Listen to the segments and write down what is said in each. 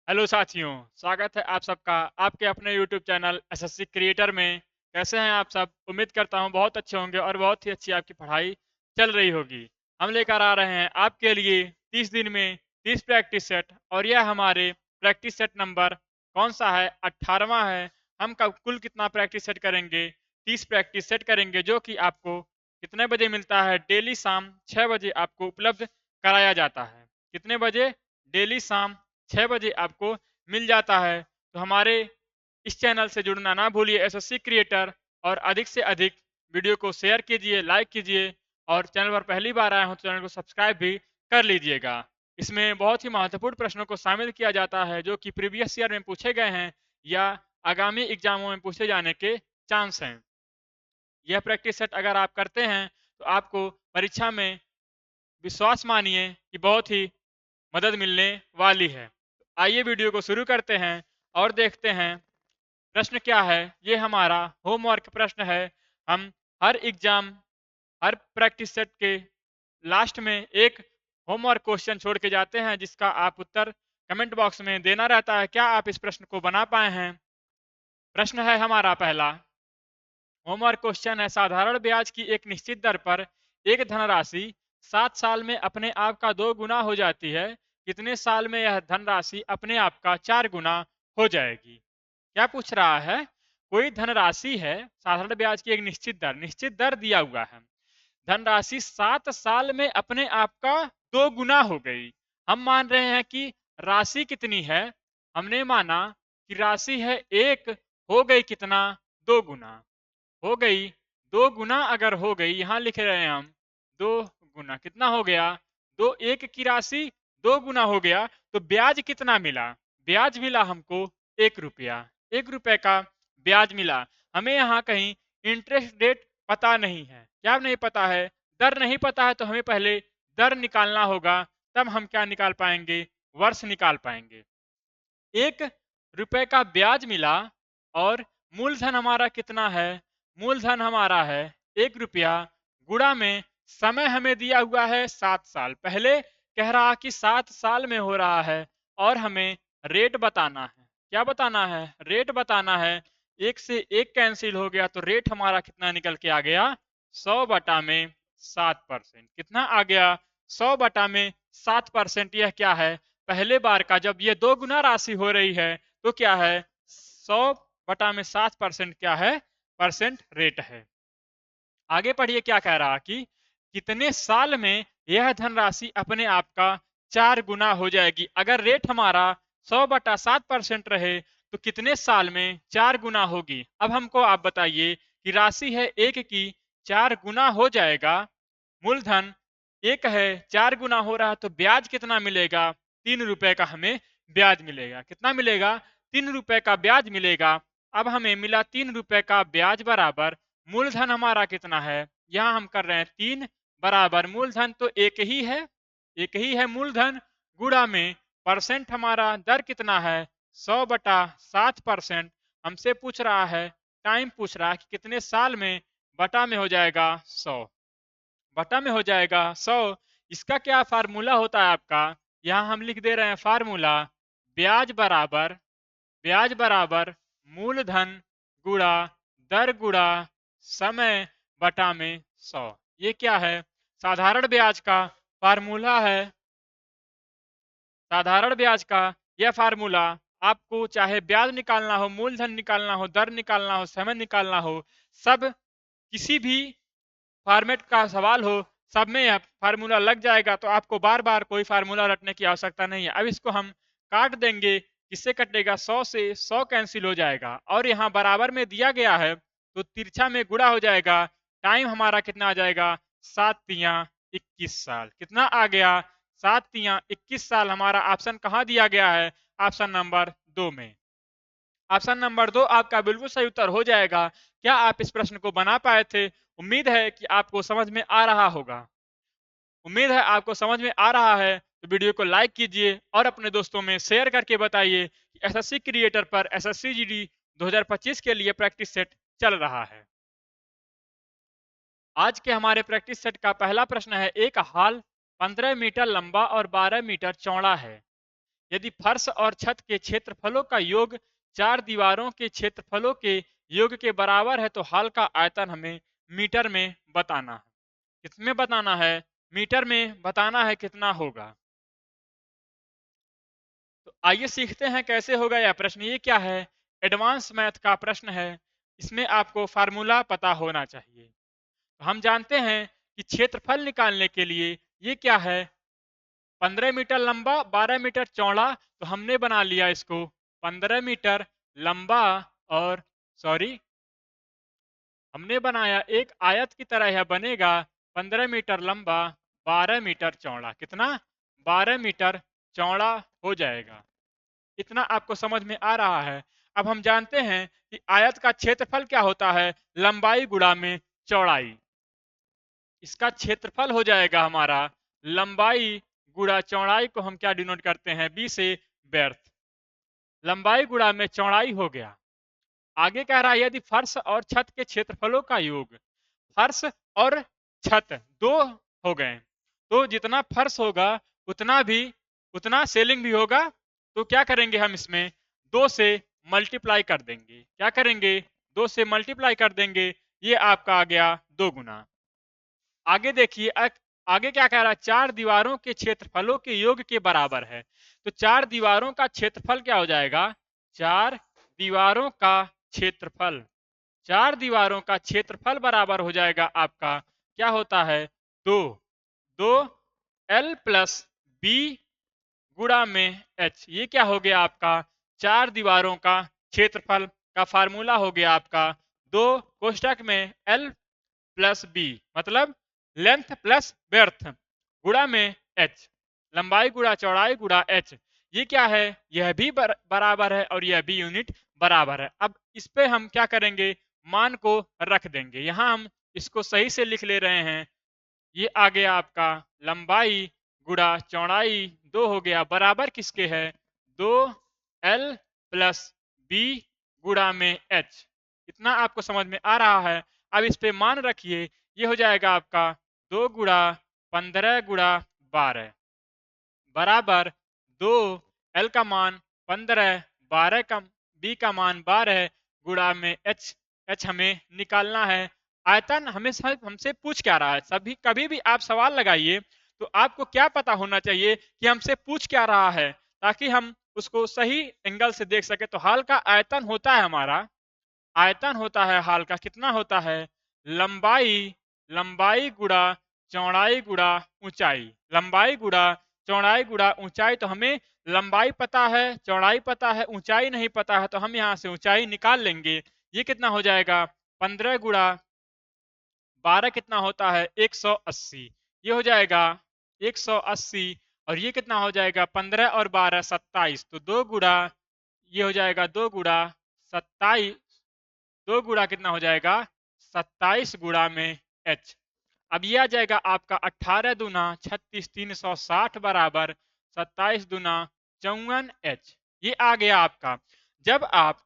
Hello साथियों, स्वागत है आप सबका आपके अपने YouTube चैनल एसएससी क्रिएटर में। कैसे हैं आप सब? उम्मीद करता हूं बहुत अच्छे होंगे और बहुत ही अच्छी आपकी पढ़ाई चल रही होगी। हम लेकर आ रहे हैं आपके लिए 30 दिन में 30 प्रैक्टिस सेट और यह हमारे प्रैक्टिस सेट नंबर कौन सा है? 18वां है। हम कुल कितना प्रैक्टिस सेट करेंगे? 30 प्रैक्टिस सेट करेंगे, जो कि आपको कितने बजे मिलता है? डेली शाम 6 बजे आपको उपलब्ध कराया जाता है। कितने बजे? डेली शाम 6 बजे आपको मिल जाता है। तो हमारे इस चैनल से जुड़ना ना भूलिए एसएससी क्रिएटर, और अधिक से अधिक वीडियो को शेयर कीजिए, लाइक कीजिए, और चैनल पर पहली बार आए हो तो चैनल को सब्सक्राइब भी कर लीजिएगा। इसमें बहुत ही महत्वपूर्ण प्रश्नों को शामिल किया जाता है, जो कि प्रीवियस ईयर में पूछे गए हैं या आगामी एग्जामों में पूछे जाने के चांस हैं। यह प्रैक्टिस सेट अगर आप करते हैं तो आपको परीक्षा में, विश्वास मानिए, कि बहुत ही मदद मिलने वाली है। आइए वीडियो को शुरू करते हैं और देखते हैं प्रश्न क्या है। ये हमारा होमवर्क प्रश्न है। हम हर एग्जाम, हर प्रैक्टिस सेट के लास्ट में एक होमवर्क क्वेश्चन छोड़ के जाते हैं, जिसका आप उत्तर कमेंट बॉक्स में देना रहता है। क्या आप इस प्रश्न को बना पाए हैं? प्रश्न है हमारा पहला। होमवर्क क्वेश्चन है, साधारण ब्याज की एक निश्चित दर पर एक धनराशि 7 साल में अपने आप का 2 गुना हो जाती है। कितने साल में यह धनराशि अपने आप का 4 गुना हो जाएगी? क्या पूछ रहा है? कोई धनराशि है, साधारण ब्याज की एक निश्चित दर दिया हुआ है। धनराशि 7 साल में अपने आप का 2 गुना हो गई। हम मान रहे हैं कि राशि कितनी है? हमने माना कि राशि है 1, हो गई कितना? 2 गुना हो गई। 2 गुना अगर हो गई, यहां लिख रहे हैं हम 2 गुना, कितना हो गया? 2, 1 की राशि 2 गुना हो गया। तो ब्याज कितना मिला? ब्याज मिला हमको 1 रुपया। 1 रुपए का ब्याज मिला। हमें यहाँ कहीं इंटरेस्ट रेट पता नहीं है। क्या नहीं पता है? दर नहीं पता है। तो हमें पहले दर निकालना होगा, तब हम क्या निकाल पाएंगे? वर्ष निकाल पाएंगे। 1 रुपए का ब्याज मिला और मूलधन हमारा कितना है? मूलधन हमारा है 1 रुपया, गुणा में समय हमें दिया हुआ है 7 साल। पहले कह रहा कि 7 साल में हो रहा है, और हमें रेट बताना है। क्या बताना है? रेट बताना है। 1 से 1 कैंसिल हो गया, तो रेट हमारा कितना निकल के आ गया? 100 बटा में 7%। कितना आ गया? 100 बटा में 7%। यह क्या है? पहले बार का, जब ये 2 गुना राशि हो रही है, तो क्या है? 100 बटा में 7% क्या है? परसेंट रेट है। आगे पढ़िए क्या कह रहा कि कितने साल में यह धनराशि अपने आप का 4 गुना हो जाएगी। अगर रेट हमारा 100 बटा 7% रहे, तो कितने साल में 4 गुना होगी? अब हमको आप बताइए कि राशि है 1 की 4 गुना हो जाएगा। मूलधन 1 है, 4 गुना हो रहा है, तो ब्याज कितना मिलेगा? 3 रुपए का हमें ब्याज मिलेगा। कितना मिलेगा? 3 रुपए का ब्याज मिलेगा। अब हमें मिला 3 रुपए का ब्याज बराबर मूलधन हमारा कितना है? यहाँ हम कर रहे हैं 3 बराबर मूलधन तो 1 ही है, 1 ही है मूलधन, गुणा में परसेंट हमारा दर कितना है? 100 बटा 7%। हमसे पूछ रहा है, टाइम पूछ रहा है कि कितने साल में, बटा में हो जाएगा 100, बटा में हो जाएगा 100। इसका क्या फार्मूला होता है आपका? यहाँ हम लिख दे रहे हैं फार्मूला, ब्याज बराबर, ब्याज बराबर मूलधन गुणा दर गुणा समय बटा में 100। ये क्या है? साधारण ब्याज का फार्मूला है। साधारण ब्याज का यह फार्मूला, आपको चाहे ब्याज निकालना हो, मूलधन निकालना हो, दर निकालना हो, समय निकालना हो, सब किसी भी फॉर्मेट का सवाल हो, सब में यह फार्मूला लग जाएगा। तो आपको बार बार कोई फार्मूला रटने की आवश्यकता नहीं है। अब इसको हम काट देंगे। किससे कटेगा? 100 से 100 कैंसिल हो जाएगा, और यहाँ बराबर में दिया गया है तो तिरछा में गुणा हो जाएगा। टाइम हमारा कितना आ जाएगा? 7 तिया 21 साल। कितना आ गया? 7 तिया 21 साल। हमारा ऑप्शन कहाँ दिया गया है? ऑप्शन नंबर 2 में। ऑप्शन नंबर 2 आपका बिल्कुल सही उत्तर हो जाएगा। क्या आप इस प्रश्न को बना पाए थे? उम्मीद है कि आपको समझ में आ रहा होगा। उम्मीद है आपको समझ में आ रहा है। तो वीडियो को लाइक कीजिए और अपने दोस्तों में शेयर करके बताइए कि एसएससी क्रिएटर पर एसएससी जीडी 2025 के लिए प्रैक्टिस सेट चल रहा है। आज के हमारे प्रैक्टिस सेट का पहला प्रश्न है, एक हाल 15 मीटर लंबा और 12 मीटर चौड़ा है। यदि फर्श और छत के क्षेत्रफलों का योग चार दीवारों के क्षेत्रफलों के योग के बराबर है तो हॉल का आयतन हमें मीटर में बताना है। किसमें बताना है? मीटर में बताना है कितना होगा। तो आइए सीखते हैं कैसे होगा यह प्रश्न। ये क्या है? एडवांस मैथ का प्रश्न है। इसमें आपको फार्मूला पता होना चाहिए। तो हम जानते हैं कि क्षेत्रफल निकालने के लिए ये क्या है, 15 मीटर लंबा 12 मीटर चौड़ा। तो हमने बना लिया इसको 15 मीटर लंबा और सॉरी हमने बनाया एक आयत की तरह यह बनेगा 15 मीटर लंबा 12 मीटर चौड़ा। कितना? 12 मीटर चौड़ा हो जाएगा। इतना आपको समझ में आ रहा है। अब हम जानते हैं कि आयत का क्षेत्रफल क्या होता है, लंबाई गुणा में चौड़ाई। इसका क्षेत्रफल हो जाएगा हमारा लंबाई गुणा चौड़ाई को हम क्या डिनोट करते हैं, बी से व्यर्थ। लंबाई गुणा में चौड़ाई हो गया। आगे कह रहा है यदि फर्श और छत के क्षेत्रफलों का योग, फर्श और छत दो हो गए तो जितना फर्श होगा उतना सेलिंग भी होगा। तो क्या करेंगे हम इसमें दो से मल्टीप्लाई कर देंगे। क्या करेंगे? दो से मल्टीप्लाई कर देंगे। ये आपका आ गया दो गुना। आगे देखिए आगे क्या कह रहा है, चार दीवारों के क्षेत्रफलों के योग के बराबर है। तो चार दीवारों का क्षेत्रफल क्या हो जाएगा? चार दीवारों का क्षेत्रफल, चार दीवारों का क्षेत्रफल बराबर हो जाएगा आपका क्या होता है, दो। दो एल प्लस बी गुणा में एच। ये क्या हो गया आपका? चार दीवारों का क्षेत्रफल का फार्मूला हो गया आपका दो कोष्टक में एल प्लस बी मतलब लेंथ प्लस ब्रेड्थ गुणा में एच, लंबाई गुणा चौड़ाई गुणा एच। ये क्या है? यह भी बराबर है और यह भी यूनिट बराबर है। अब इस पे हम क्या करेंगे, मान को रख देंगे। यहां हम इसको सही से लिख ले रहे हैं। ये आ गया आपका लंबाई गुणा चौड़ाई दो हो गया, बराबर किसके है? दो एल प्लस बी गुणा में एच। इतना आपको समझ में आ रहा है। अब इस पे मान रखिए, ये हो जाएगा आपका दो गुणा 15 गुणा 12 बराबर दो एल का मान 15, 12 का बी का मान 12 गुणा में एच। एच हमें निकालना है। आयतन हमें हमसे पूछ क्या रहा है? सभी कभी भी आप सवाल लगाइए तो आपको क्या पता होना चाहिए कि हमसे पूछ क्या रहा है, ताकि हम उसको सही एंगल से देख सके। तो हाल का आयतन होता है हमारा, आयतन होता है हाल का, कितना होता है? लंबाई, लंबाई गुणा चौड़ाई गुणा ऊंचाई, लंबाई गुणा चौड़ाई गुणा ऊंचाई। तो हमें लंबाई पता है, चौड़ाई पता है, ऊंचाई नहीं पता है, तो हम यहां से ऊंचाई निकाल लेंगे। ये कितना हो जाएगा? 15 गुणा 12 कितना होता है? 180। ये हो जाएगा 180 और ये कितना हो जाएगा? 15 और 12 27। तो दो गुणा, ये हो जाएगा दो गुणा 27, दो गुणा कितना हो जाएगा? 27 गुणा में एच। अब ये आ जाएगा आपका 18 दूना 36 360 बराबर 27 दूना 54 एच। ये आ गया आपका। जब आप,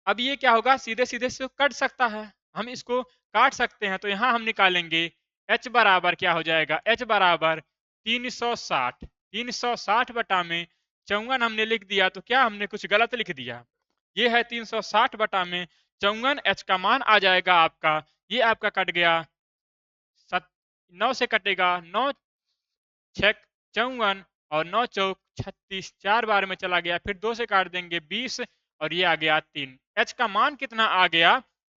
अब ये क्या होगा, सीधे सीधे से कट सकता है, हम इसको काट सकते हैं। तो यहां हम निकालेंगे एच बराबर क्या हो जाएगा? एच बराबर 360, 360 बटा में 54 हमने लिख दिया। तो क्या हमने कुछ गलत लिख दिया? ये है 360 बटा में 54। एच का मान आ जाएगा आपका, ये आपका कट गया 9 से कटेगा, 9 छक 54 और 9 चौक 36, चार बार में चला गया। फिर 2 से काट देंगे 20 और ये आ गया 3। एच का मान कितना आ गया?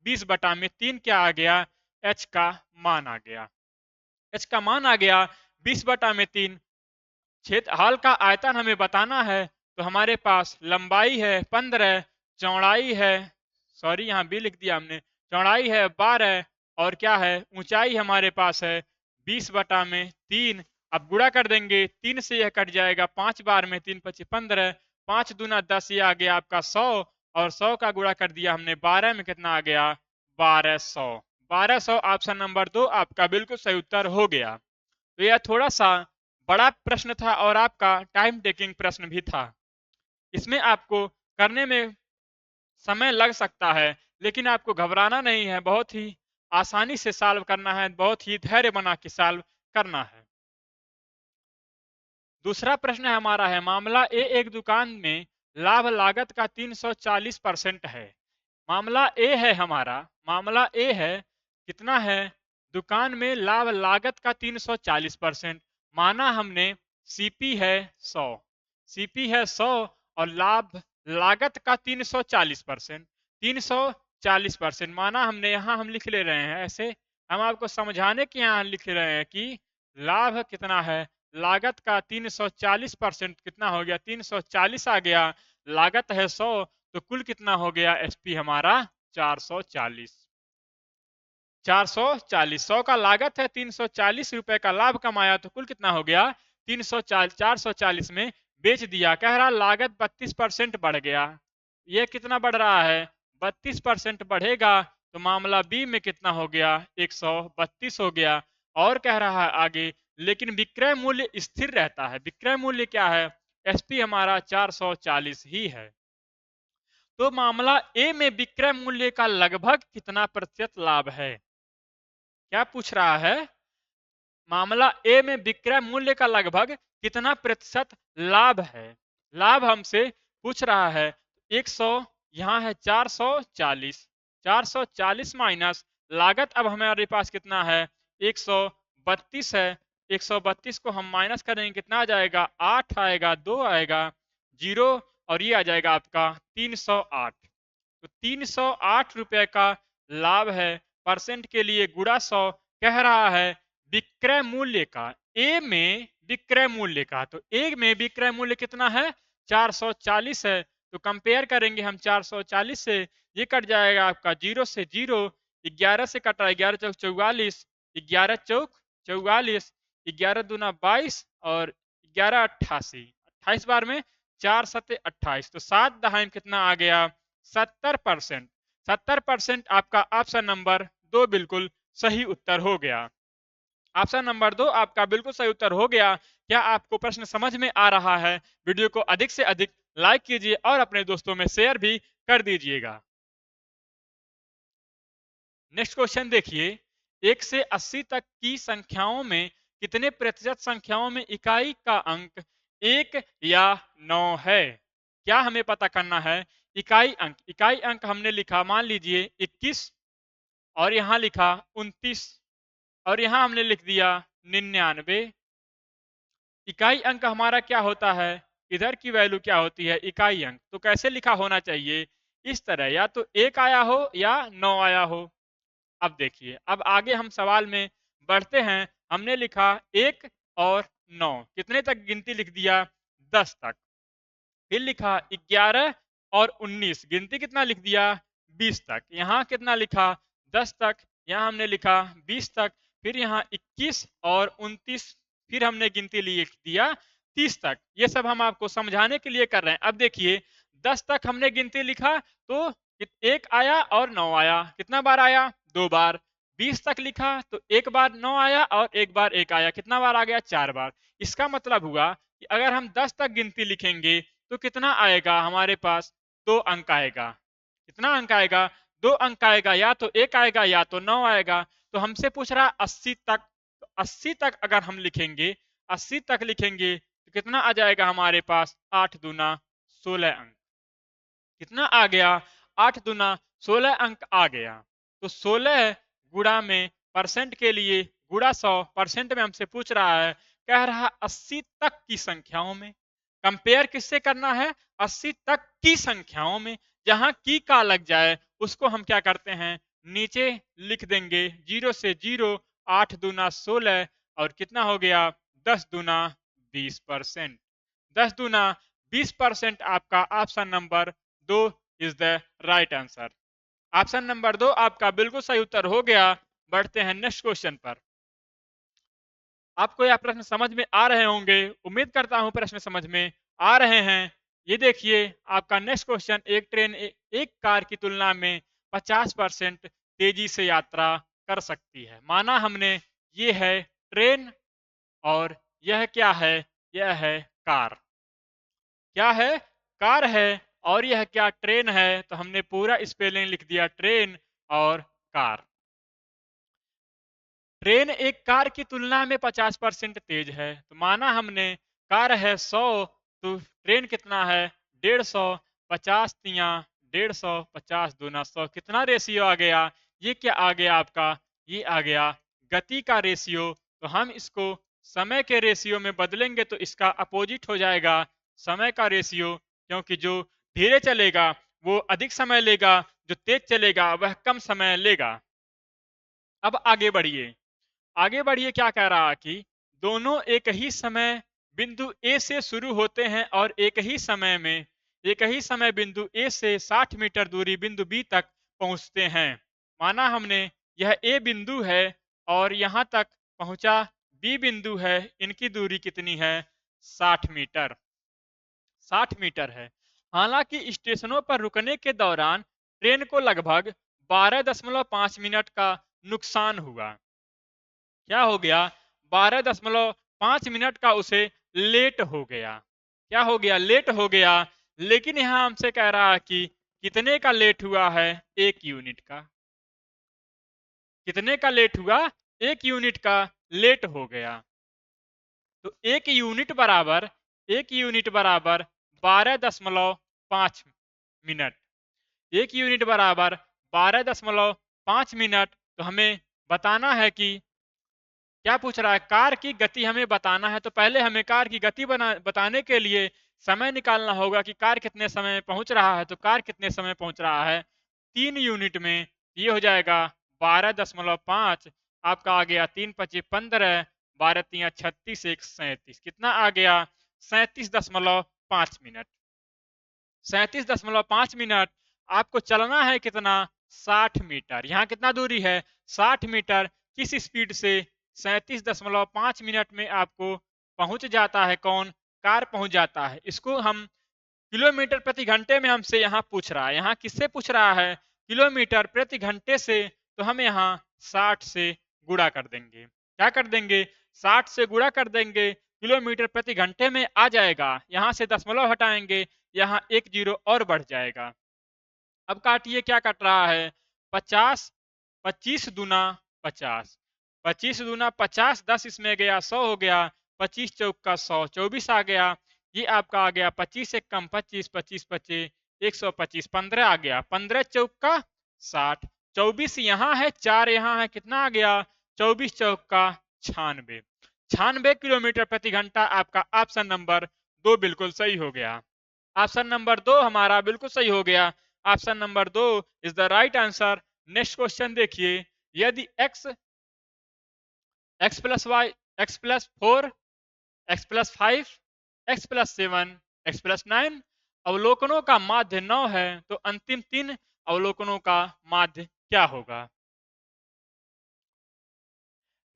20 बटा में 3 क्या आ गया? एच का मान आ गया। एच का मान आ गया 20 बटा में 3। क्षेत्र हाल का आयतन हमें बताना है। तो हमारे पास लंबाई है 15, चौड़ाई है, सॉरी यहाँ बी लिख दिया हमने, चौड़ाई है 12 और क्या है, ऊंचाई हमारे पास है 20 बटा में 3। अब गुणा कर देंगे, 3 से यह कट जाएगा 5 बार में, 3 पची 15, 5 दूना 10, ये आ गया आपका 100 और 100 का गुणा कर दिया हमने 12 में, कितना आ गया? 1200। 1200 ऑप्शन नंबर 2 आपका बिल्कुल सही उत्तर हो गया। तो यह थोड़ा सा बड़ा प्रश्न था और आपका टाइम टेकिंग प्रश्न भी था। इसमें आपको करने में समय लग सकता है, लेकिन आपको घबराना नहीं है। बहुत ही आसानी से सॉल्व करना है, बहुत ही धैर्य बना के सॉल्व करना है। दूसरा प्रश्न है हमारा है मामला ए, एक दुकान में लाभ लागत का 340% है। मामला ए है हमारा, मामला ए है कितना है, दुकान में लाभ लागत का 340%, माना हमने सीपी है 100, सीपी है 100 और लाभ लागत का 340%, 340% माना हमने, यहाँ हम लिख ले रहे हैं ऐसे, हम आपको समझाने के यहाँ लिख रहे हैं कि लाभ कितना है, लागत का 340% कितना हो गया, 340 आ गया, लागत है 100, तो कुल कितना हो गया एसपी हमारा 440, 440, 100 का लागत है, 340 रुपए का लाभ कमाया, तो कुल कितना हो गया 340, 440 में बेच दिया। कह रहा लागत 32% बढ़ गया, ये कितना बढ़ रहा है 32% बढ़ेगा, तो मामला बी में कितना हो गया 132 हो गया। और कह रहा है आगे, लेकिन विक्रय मूल्य स्थिर रहता है, विक्रय मूल्य क्या है, एसपी हमारा 440 ही है। तो मामला ए में विक्रय मूल्य का लगभग कितना प्रतिशत लाभ है, क्या पूछ रहा है, मामला ए में विक्रय मूल्य का लगभग कितना प्रतिशत लाभ है, लाभ हमसे पूछ रहा है 100, यहाँ है 440, 440 माइनस लागत, अब हमारे पास कितना है 132 है, 132 को हम माइनस करेंगे कितना आ जाएगा 8 आएगा, 2 आएगा, 0 और ये आ जाएगा आपका 308, तो 308 रुपए का लाभ है, परसेंट के लिए गुड़ा 100, कह रहा है विक्रय मूल्य का, ए में विक्रय मूल्य का, तो ए में विक्रय मूल्य कितना है 440 है, तो कंपेयर करेंगे हम 440 से, ये कट जाएगा आपका 0 से 0, 11 से कटा 11 चौक 44, 11 चौक 44, 11 दूना 22 और 11 88, 28 बार में 4 सत्ते 28, तो 7 दहाई में कितना आ गया 70%, 70% आपका ऑप्शन नंबर 2 बिल्कुल सही उत्तर हो गया। ऑप्शन नंबर 2 आपका बिल्कुल सही उत्तर हो गया। क्या आपको प्रश्न समझ में आ रहा है, वीडियो को अधिक से अधिक लाइक कीजिए और अपने दोस्तों में शेयर भी कर दीजिएगा। नेक्स्ट क्वेश्चन देखिए, 1 से 80 तक की संख्याओं में कितने प्रतिशत संख्याओं में इकाई का अंक 1 या 9 है, क्या हमें पता करना है, इकाई अंक, इकाई अंक हमने लिखा मान लीजिए 21 और यहां लिखा 29 और यहां हमने लिख दिया 99, इकाई अंक हमारा क्या होता है, इधर की वैल्यू क्या होती है इकाई अंक, तो कैसे लिखा होना चाहिए, इस तरह, या तो 1 आया हो या 9 आया हो। अब देखिए, अब आगे हम सवाल में बढ़ते हैं, हमने लिखा 1 और 9, कितने तक गिनती लिख दिया 10 तक, फिर लिखा 11 और 19, गिनती कितना लिख दिया 20 तक, यहाँ कितना लिखा 10 तक, यहाँ हमने लिखा 20 तक, फिर यहाँ 21 और 29, फिर हमने गिनती लिख दिया 30 तक। ये सब हम आपको समझाने के लिए कर रहे हैं। अब देखिए 10 तक हमने गिनती लिखा तो 1 आया और 9 आया, कितना बार आया 2 बार, 20 तक लिखा तो 1 बार 9 आया और 1 बार 1 आया, कितना बार आ गया 4 बार। इसका मतलब हुआ कि अगर हम 10 तक गिनती लिखेंगे तो कितना आएगा हमारे पास 2 अंक आएगा, कितना अंक आएगा 2 अंक आएगा, या तो 1 आएगा या तो 9 आएगा। तो हमसे पूछ रहा 80 तक, तो 80 तक अगर हम लिखेंगे, 80 तक लिखेंगे तो कितना आ जाएगा हमारे पास 8 दूना 16 अंक, कितना आ गया 8 दूना 16 अंक आ गया। तो 16 गुणा में परसेंट के लिए गुणा 100, परसेंट में हमसे पूछ रहा है, कह रहा 80 तक की संख्याओं में, कंपेयर किससे करना है 80 तक की संख्याओं में, जहां की का लग जाए उसको हम क्या करते हैं नीचे लिख देंगे 0 से 0, 8 दूना 16 और कितना हो गया 10 दूना 20%, 10 दूना 20% आपका option number 2 is the right answer. Option number 2 आपका बिल्कुल सही उत्तर हो गया। बढ़ते हैं नेक्स्ट क्वेश्चन पर। आपको यह प्रश्न समझ में आ रहे होंगे, उम्मीद करता हूं प्रश्न समझ में आ रहे हैं। ये देखिए आपका नेक्स्ट क्वेश्चन, एक ट्रेन एक कार की तुलना में 50% तेजी से यात्रा कर सकती है, माना हमने ये है ट्रेन और यह क्या है, यह है कार, क्या है कार है और यह क्या ट्रेन है, तो हमने पूरा स्पेलिंग लिख दिया ट्रेन और कार। ट्रेन एक कार की तुलना में 50% तेज है, तो माना हमने कार है 100 तो ट्रेन कितना है 150, 50 तिया 150, 50 दूना 100, कितना रेशियो आ गया, ये क्या आ गया आपका, ये आ गया गति का रेशियो। तो हम इसको समय के रेशियो में बदलेंगे तो इसका अपोजिट हो जाएगा समय का रेशियो, क्योंकि जो धीरे चलेगा वो अधिक समय लेगा, जो तेज चलेगा वह कम समय लेगा। अब आगे बढ़िए, आगे बढ़िए, क्या कह रहा कि दोनों एक ही समय बिंदु ए से शुरू होते हैं और एक ही समय बिंदु ए से 60 मीटर दूरी बिंदु बी तक पहुंचते हैं। माना हमने यह ए बिंदु है और यहां तक पहुंचा बी बिंदु है, इनकी दूरी कितनी है 60 मीटर, 60 मीटर है। हालांकि स्टेशनों पर रुकने के दौरान ट्रेन को लगभग 12.5 मिनट का नुकसान हुआ। क्या हो गया 12.5 मिनट का उसे लेट हो गया, क्या हो गया लेट हो गया। लेकिन यहां हमसे कह रहा है कि कितने का लेट हुआ है 1 यूनिट का, कितने का लेट हुआ 1 यूनिट का लेट हो गया। तो 1 यूनिट बराबर 12.5 मिनट, 1 यूनिट बराबर 12.5 मिनट। तो हमें बताना है कि क्या पूछ रहा है, कार की गति हमें बताना है। तो पहले हमें कार की गति बताने के लिए समय निकालना होगा कि कार कितने समय में पहुंच रहा है। तो कार कितने समय पहुंच रहा है 3 यूनिट में, ये हो जाएगा 12.5, आपका आ गया 3×5 = 15, 12×3 = 36, 1 37, कितना आ गया 37.5 मिनट, 37.5 मिनट। आपको चलना है कितना 60 मीटर, यहाँ कितना दूरी है 60 मीटर। किस स्पीड से 37.5 मिनट में आपको पहुंच जाता है, कौन कार पहुंच जाता है। इसको हम किलोमीटर प्रति घंटे में हमसे यहाँ पूछ रहा है, यहाँ किससे पूछ रहा है किलोमीटर प्रति घंटे से। तो हम यहाँ 60 से गुणा कर देंगे, क्या कर देंगे 60 से गुणा कर देंगे, किलोमीटर प्रति घंटे में आ जाएगा। यहाँ से दशमलव हटाएंगे, यहाँ 1 जीरो और बढ़ जाएगा। अब काटिए, क्या कट रहा है 50, 25 दूना 50, 25 दूना 50, 10 इसमें गया 100 हो गया, 25 चौका 100, 24 आ गया। ये आपका आ गया 25 एक कम 25, 25 पचे 125, 15 आ गया, 15 चौका 60, 24 यहाँ है 4 यहाँ है, कितना आ गया 24 चौका 96, 96 किलोमीटर प्रति घंटा। आपका ऑप्शन नंबर 2 बिल्कुल सही हो गया, ऑप्शन नंबर 2 हमारा बिल्कुल सही हो गया। Option number 2 is the right answer. Next question देखिए, यदि x x+y x+4 x+5 x+7 x+9 अवलोकनों का माध्य 9 है, तो अंतिम 3 अवलोकनों का माध्य क्या होगा।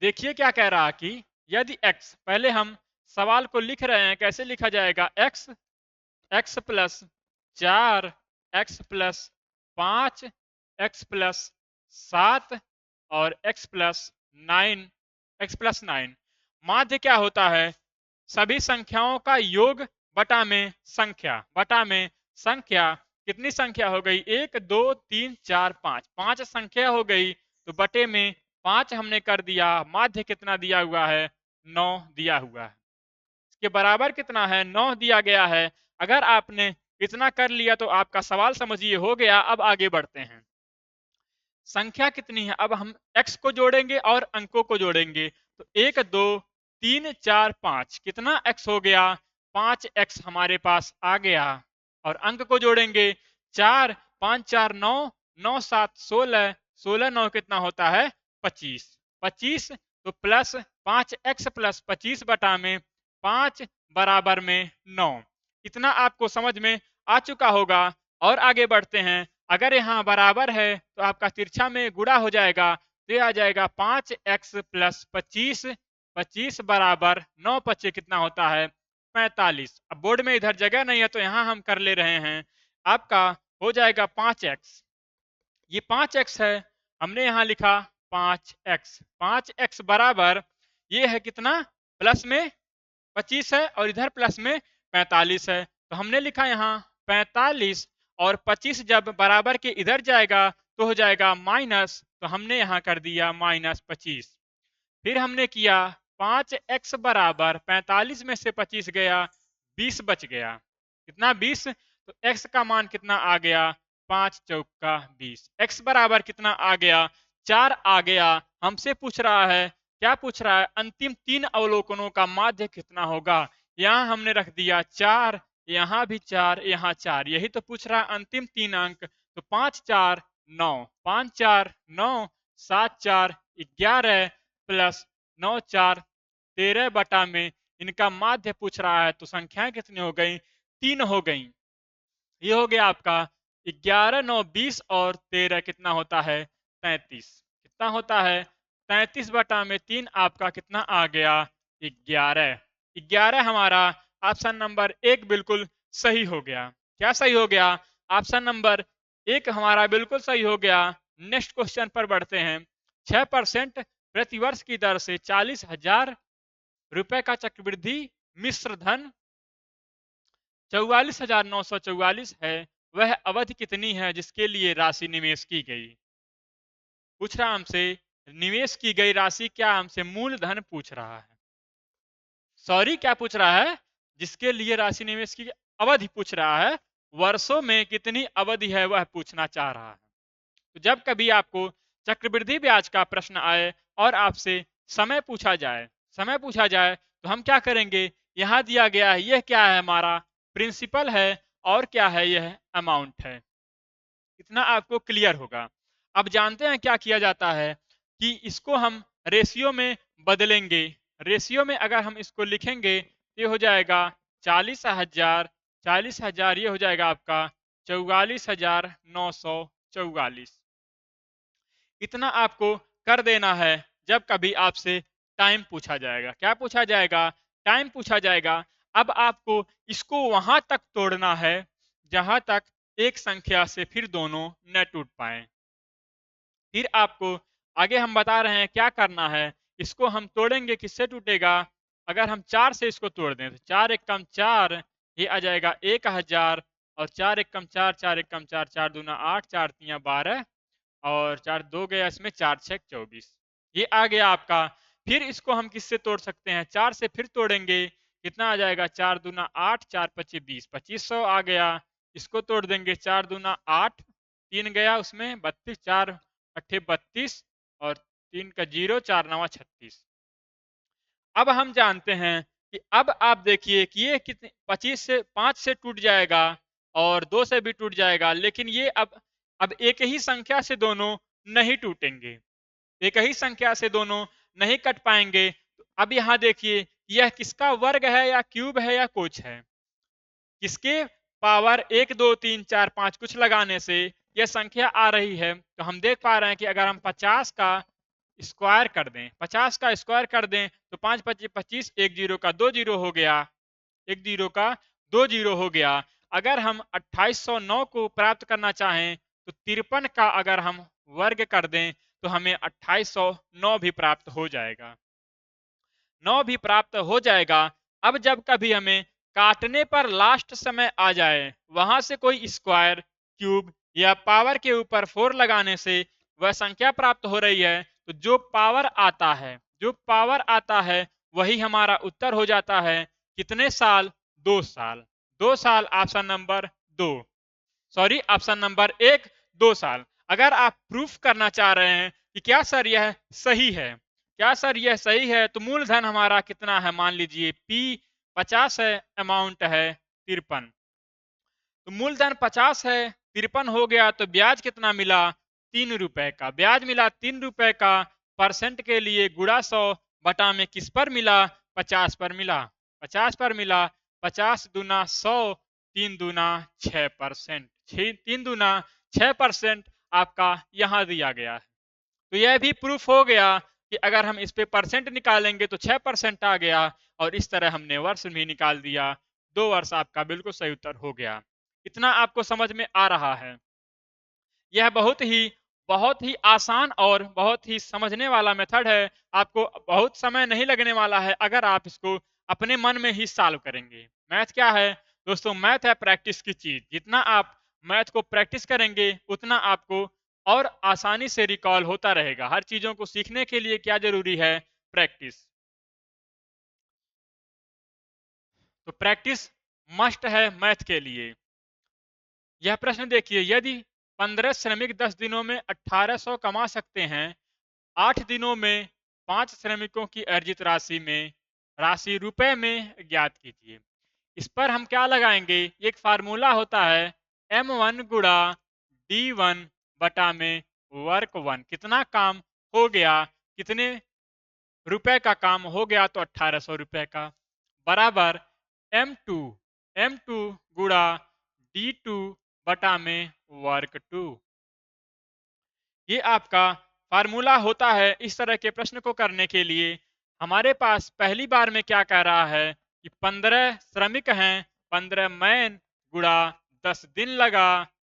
देखिए क्या कह रहा कि यदि x, पहले हम सवाल को लिख रहे हैं, कैसे लिखा जाएगा x+4 x+5 x+7 और x+9 माध्य क्या होता है सभी संख्याओं का योग बटा में संख्या। कितनी संख्या हो गई 1 2 3 4 5, 5 संख्या हो गई, तो बटे में 5 हमने कर दिया। माध्य कितना दिया हुआ है 9 दिया हुआ है, इसके बराबर कितना है 9 दिया गया है। अगर आपने इतना कर लिया तो आपका सवाल समझिए हो गया। अब आगे बढ़ते हैं, संख्या कितनी है, अब हम x को जोड़ेंगे और अंकों को जोड़ेंगे। तो 1 2 3 4 5, कितना x हो गया 5x हमारे पास आ गया। और अंक को जोड़ेंगे 4 5 4 9 9 7 16 16 9 कितना होता है 25 25, तो प्लस 5x + 25 बटा में 5 बराबर में 9। इतना आपको समझ में आ चुका होगा। और आगे बढ़ते हैं, अगर यहाँ बराबर है तो आपका तिरछा में गुणा हो जाएगा, तो आ जाएगा 5x + 25, 25 बराबर 9 पचे कितना होता है 45। अब बोर्ड में इधर जगह नहीं है तो यहाँ हम कर ले रहे हैं, आपका हो जाएगा 5x, ये 5x है, हमने यहाँ लिखा 5x, 5x बराबर ये है कितना प्लस में 25 है और इधर प्लस में 45 है, तो हमने लिखा यहाँ 45। और 25 जब बराबर के इधर जाएगा तो हो जाएगा माइनस, तो हमने यहाँ कर दिया -25। फिर हमने किया 5x बराबर 45 में से 25 गया, 20 बच गया। कितना? 20। तो x का मान कितना आ गया? 5 चौका 20। x बराबर कितना आ गया? 4 आ गया। हमसे पूछ रहा है, क्या पूछ रहा है? अंतिम 3 अवलोकनों का माध्य कितना होगा। यहाँ हमने रख दिया 4, यहाँ भी 4, यहाँ 4, यही तो पूछ रहा है अंतिम 3 अंक। तो 5 4 9, 5 4 9, 7 4 11 प्लस 9 4 13 बटा में इनका माध्य पूछ रहा है। तो संख्याएं कितनी हो गई? 3 हो गई। ये हो गया आपका 11 9 20 और 13 कितना होता है? 33। कितना होता है? 33 बटा में 3 आपका कितना आ गया? 11। 11 हमारा ऑप्शन नंबर 1 बिल्कुल सही हो गया। क्या सही हो गया? ऑप्शन नंबर 1 हमारा बिल्कुल सही हो गया। नेक्स्ट क्वेश्चन पर बढ़ते हैं। 6% प्रतिवर्ष की दर से 40,000 रुपए का चक्रवृद्धि मिश्र धन 44,944 है, वह अवधि कितनी है जिसके लिए राशि निवेश की गई? पूछ रहा हमसे निवेश की गई राशि, क्या हमसे मूलधन पूछ रहा है। सॉरी, क्या पूछ रहा है? जिसके लिए राशि निवेश की अवधि पूछ रहा है। वर्षों में कितनी अवधि है वह पूछना चाह रहा है। तो जब कभी आपको चक्रवृद्धि ब्याज का प्रश्न आए और आपसे समय पूछा जाए, तो हम क्या करेंगे? यहां दिया गया है, यह क्या है? हमारा प्रिंसिपल है और क्या है? यह अमाउंट है। इतना आपको क्लियर होगा। अब जानते हैं क्या किया जाता है कि इसको हम रेशियो में बदलेंगे। रेशियो में अगर हम इसको लिखेंगे, ये हो जाएगा 40,000, 40,000 ये हो जाएगा आपका 44,944। इतना आपको कर देना है जब कभी आपसे टाइम पूछा जाएगा। क्या पूछा जाएगा? टाइम पूछा जाएगा। अब आपको इसको वहां तक तोड़ना है जहां तक एक संख्या से फिर दोनों न टूट पाए। फिर आपको आगे हम बता रहे हैं क्या करना है। इसको हम तोड़ेंगे, किससे टूटेगा? अगर हम 4 से इसको तोड़ दें तो 4 एक कम 4, ये आ जाएगा 1,000। और 4 एक कम 4, 4 एक कम 4, 4 दूना 8, 4 तिया 12 और 4 2 गया इसमें, 4 6 24। ये आ गया आपका। फिर इसको हम किससे तोड़ सकते हैं? 4 से फिर तोड़ेंगे, कितना आ जाएगा? 4 दूना 8, 4 पच्चीस 20, 2500 आ गया। इसको तोड़ देंगे, 4 दूना 8, 3 गया उसमें 32, 4 अट्ठे 32 और 3 का 0, 4 नवा 36। अब हम जानते हैं कि अब आप देखिए कि ये कितने 25 से 5 से टूट जाएगा और 2 से भी टूट जाएगा, लेकिन ये अब एक ही संख्या से दोनों नहीं टूटेंगे। एक ही संख्या से दोनों नहीं कट पाएंगे। तो अब यहां देखिए यह किसका वर्ग है या क्यूब है या कुछ है? किसके पावर 1 2 3 4 5 कुछ लगाने से यह संख्या आ रही है। तो हम देख पा रहे हैं कि अगर हम 50 का स्क्वायर कर दें, 50 का स्क्वायर कर दें तो 5 25 25, एक जीरो का 2 जीरो हो गया, एक जीरो का 2 जीरो हो गया। अगर हम 2809 को प्राप्त करना चाहें तो 53 का अगर हम वर्ग कर दें तो हमें 2809 भी प्राप्त हो जाएगा। 9 भी प्राप्त हो जाएगा। अब जब कभी हमें काटने पर लास्ट समय आ जाए, वहां से कोई स्क्वायर, क्यूब या पावर के ऊपर 4 लगाने से वह संख्या प्राप्त हो रही है, तो जो पावर आता है, वही हमारा उत्तर हो जाता है। कितने साल? 2 साल। 2 साल option number 2, sorry option number 1, 2 साल। अगर आप प्रूफ करना चाह रहे हैं कि क्या सर यह सही है, तो मूलधन हमारा कितना है? मान लीजिए P 50 है, अमाउंट है 53। तो मूलधन 50 है, 53 हो गया, तो ब्याज कितना मिला? 3 रुपए का ब्याज मिला। 3 रुपए का परसेंट के लिए गुड़ा 100 बटा में किस पर मिला? 50 पर मिला। 50 पर मिला। 50 दूना 100, 3 दूना 6%, 3 दूना 6% आपका यहां दिया गया है। तो यह भी प्रूफ हो गया कि अगर हम इस पे परसेंट निकालेंगे तो 6% आ गया, और इस तरह हमने वर्ष भी निकाल दिया। 2 वर्ष आपका बिल्कुल सही उत्तर हो गया। इतना आपको समझ में आ रहा है। यह बहुत ही आसान और बहुत ही समझने वाला मेथड है। आपको बहुत समय नहीं लगने वाला है अगर आप इसको अपने मन में ही सॉल्व करेंगे। मैथ क्या है दोस्तों? मैथ है प्रैक्टिस की चीज। जितना आप मैथ को प्रैक्टिस करेंगे उतना आपको और आसानी से रिकॉल होता रहेगा। हर चीजों को सीखने के लिए क्या जरूरी है? प्रैक्टिस। तो प्रैक्टिस मस्ट है मैथ के लिए। यह प्रश्न देखिए, यदि 15 श्रमिक 10 दिनों में 1800 कमा सकते हैं, 8 दिनों में 5 श्रमिकों की अर्जित राशि में राशि रुपए में ज्ञात कीजिए। इस पर हम क्या लगाएंगे, एक फार्मूला होता है M1 गुणा D1 बटा में वर्क 1। कितना काम हो गया, कितने रुपए का काम हो गया, तो 1800 रुपए का, बराबर M2 M2 गुणा D2 बटा में वर्क 2। ये आपका फार्मूला होता है इस तरह के प्रश्न को करने के लिए। हमारे पास पहली बार में क्या कह रहा है कि 15 श्रमिक हैं, 15 मैन गुणा 10 दिन लगा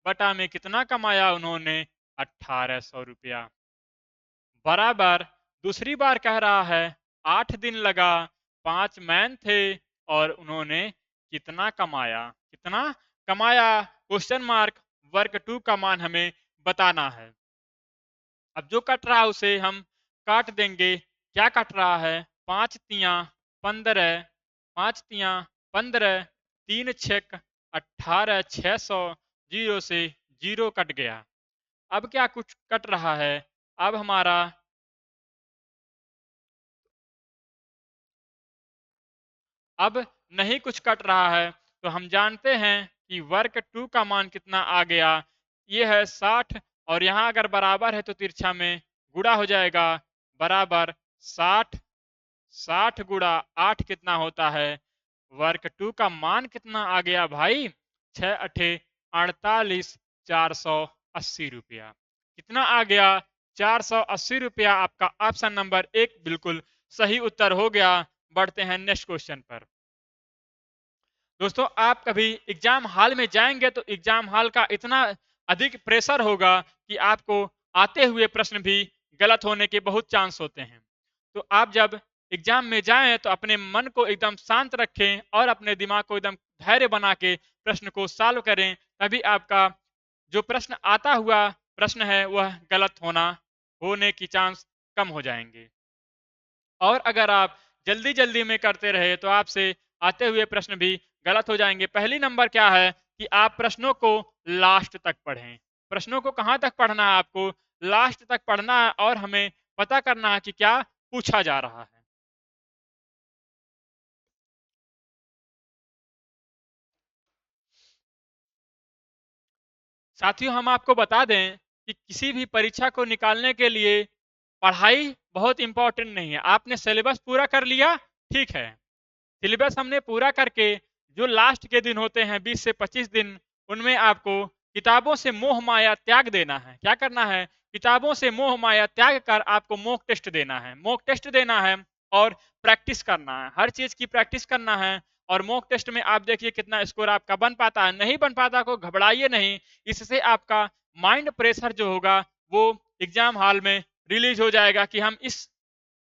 बटा में कितना कमाया उन्होंने, 1800 रुपया, बराबर दूसरी बार कह रहा है 8 दिन लगा, 5 मैन थे और उन्होंने कितना कमाया, कितना कमाया, क्वेश्चन मार्क, वर्क 2 का मान हमें बताना है। अब जो कट रहा है उसे हम काट देंगे। क्या कट रहा है, 5 तिया 15, 5 तिया 15, 3 छेक 18, 600, 0 से 0 कट गया। अब क्या कुछ कट रहा है, अब हमारा अब नहीं कुछ कट रहा है, तो हम जानते हैं कि वर्क 2 का मान कितना आ गया, ये है 60, और यहाँ अगर बराबर है तो तिरछा में गुणा हो जाएगा, बराबर 60, 60 गुणा 8 कितना होता है, वर्क 2 का मान कितना आ गया भाई, 6 अठे 48, 480 रुपया। कितना आ गया, 480 रुपया। आपका ऑप्शन नंबर 1 बिल्कुल सही उत्तर हो गया। बढ़ते हैं नेक्स्ट क्वेश्चन पर। दोस्तों, आप कभी एग्जाम हॉल में जाएंगे तो एग्जाम हॉल का इतना अधिक प्रेशर होगा कि आपको आते हुए प्रश्न भी गलत होने के बहुत चांस होते हैं। तो आप जब एग्जाम में जाएं तो अपने मन को एकदम शांत रखें और अपने दिमाग को एकदम धैर्य बना के प्रश्न को सॉल्व करें, तभी आपका जो प्रश्न आता हुआ प्रश्न है वह गलत होने की चांस कम हो जाएंगे। और अगर आप जल्दी जल्दी में करते रहे तो आपसे आते हुए प्रश्न भी गलत हो जाएंगे। पहली नंबर क्या है कि आप प्रश्नों को लास्ट तक पढ़ें। प्रश्नों को कहां तक पढ़ना है, आपको लास्ट तक पढ़ना है और हमें पता करना है कि क्या पूछा जा रहा है। साथियों, हम आपको बता दें कि किसी भी परीक्षा को निकालने के लिए पढ़ाई बहुत इंपॉर्टेंट नहीं है। आपने सिलेबस पूरा कर लिया, ठीक है, सिलेबस हमने पूरा करके जो लास्ट के दिन होते हैं 20 से 25 दिन, उनमें आपको किताबों से मोह माया त्याग देना है। क्या करना है, किताबों से मोह माया त्याग कर आपको मॉक टेस्ट देना है, मॉक टेस्ट देना है और प्रैक्टिस करना है, हर चीज की प्रैक्टिस करना है। और मॉक टेस्ट में आप देखिए कितना स्कोर आपका बन पाता है, नहीं बन पाता को घबराइए नहीं, इससे आपका माइंड प्रेशर जो होगा वो एग्जाम हॉल में रिलीज हो जाएगा कि हम इस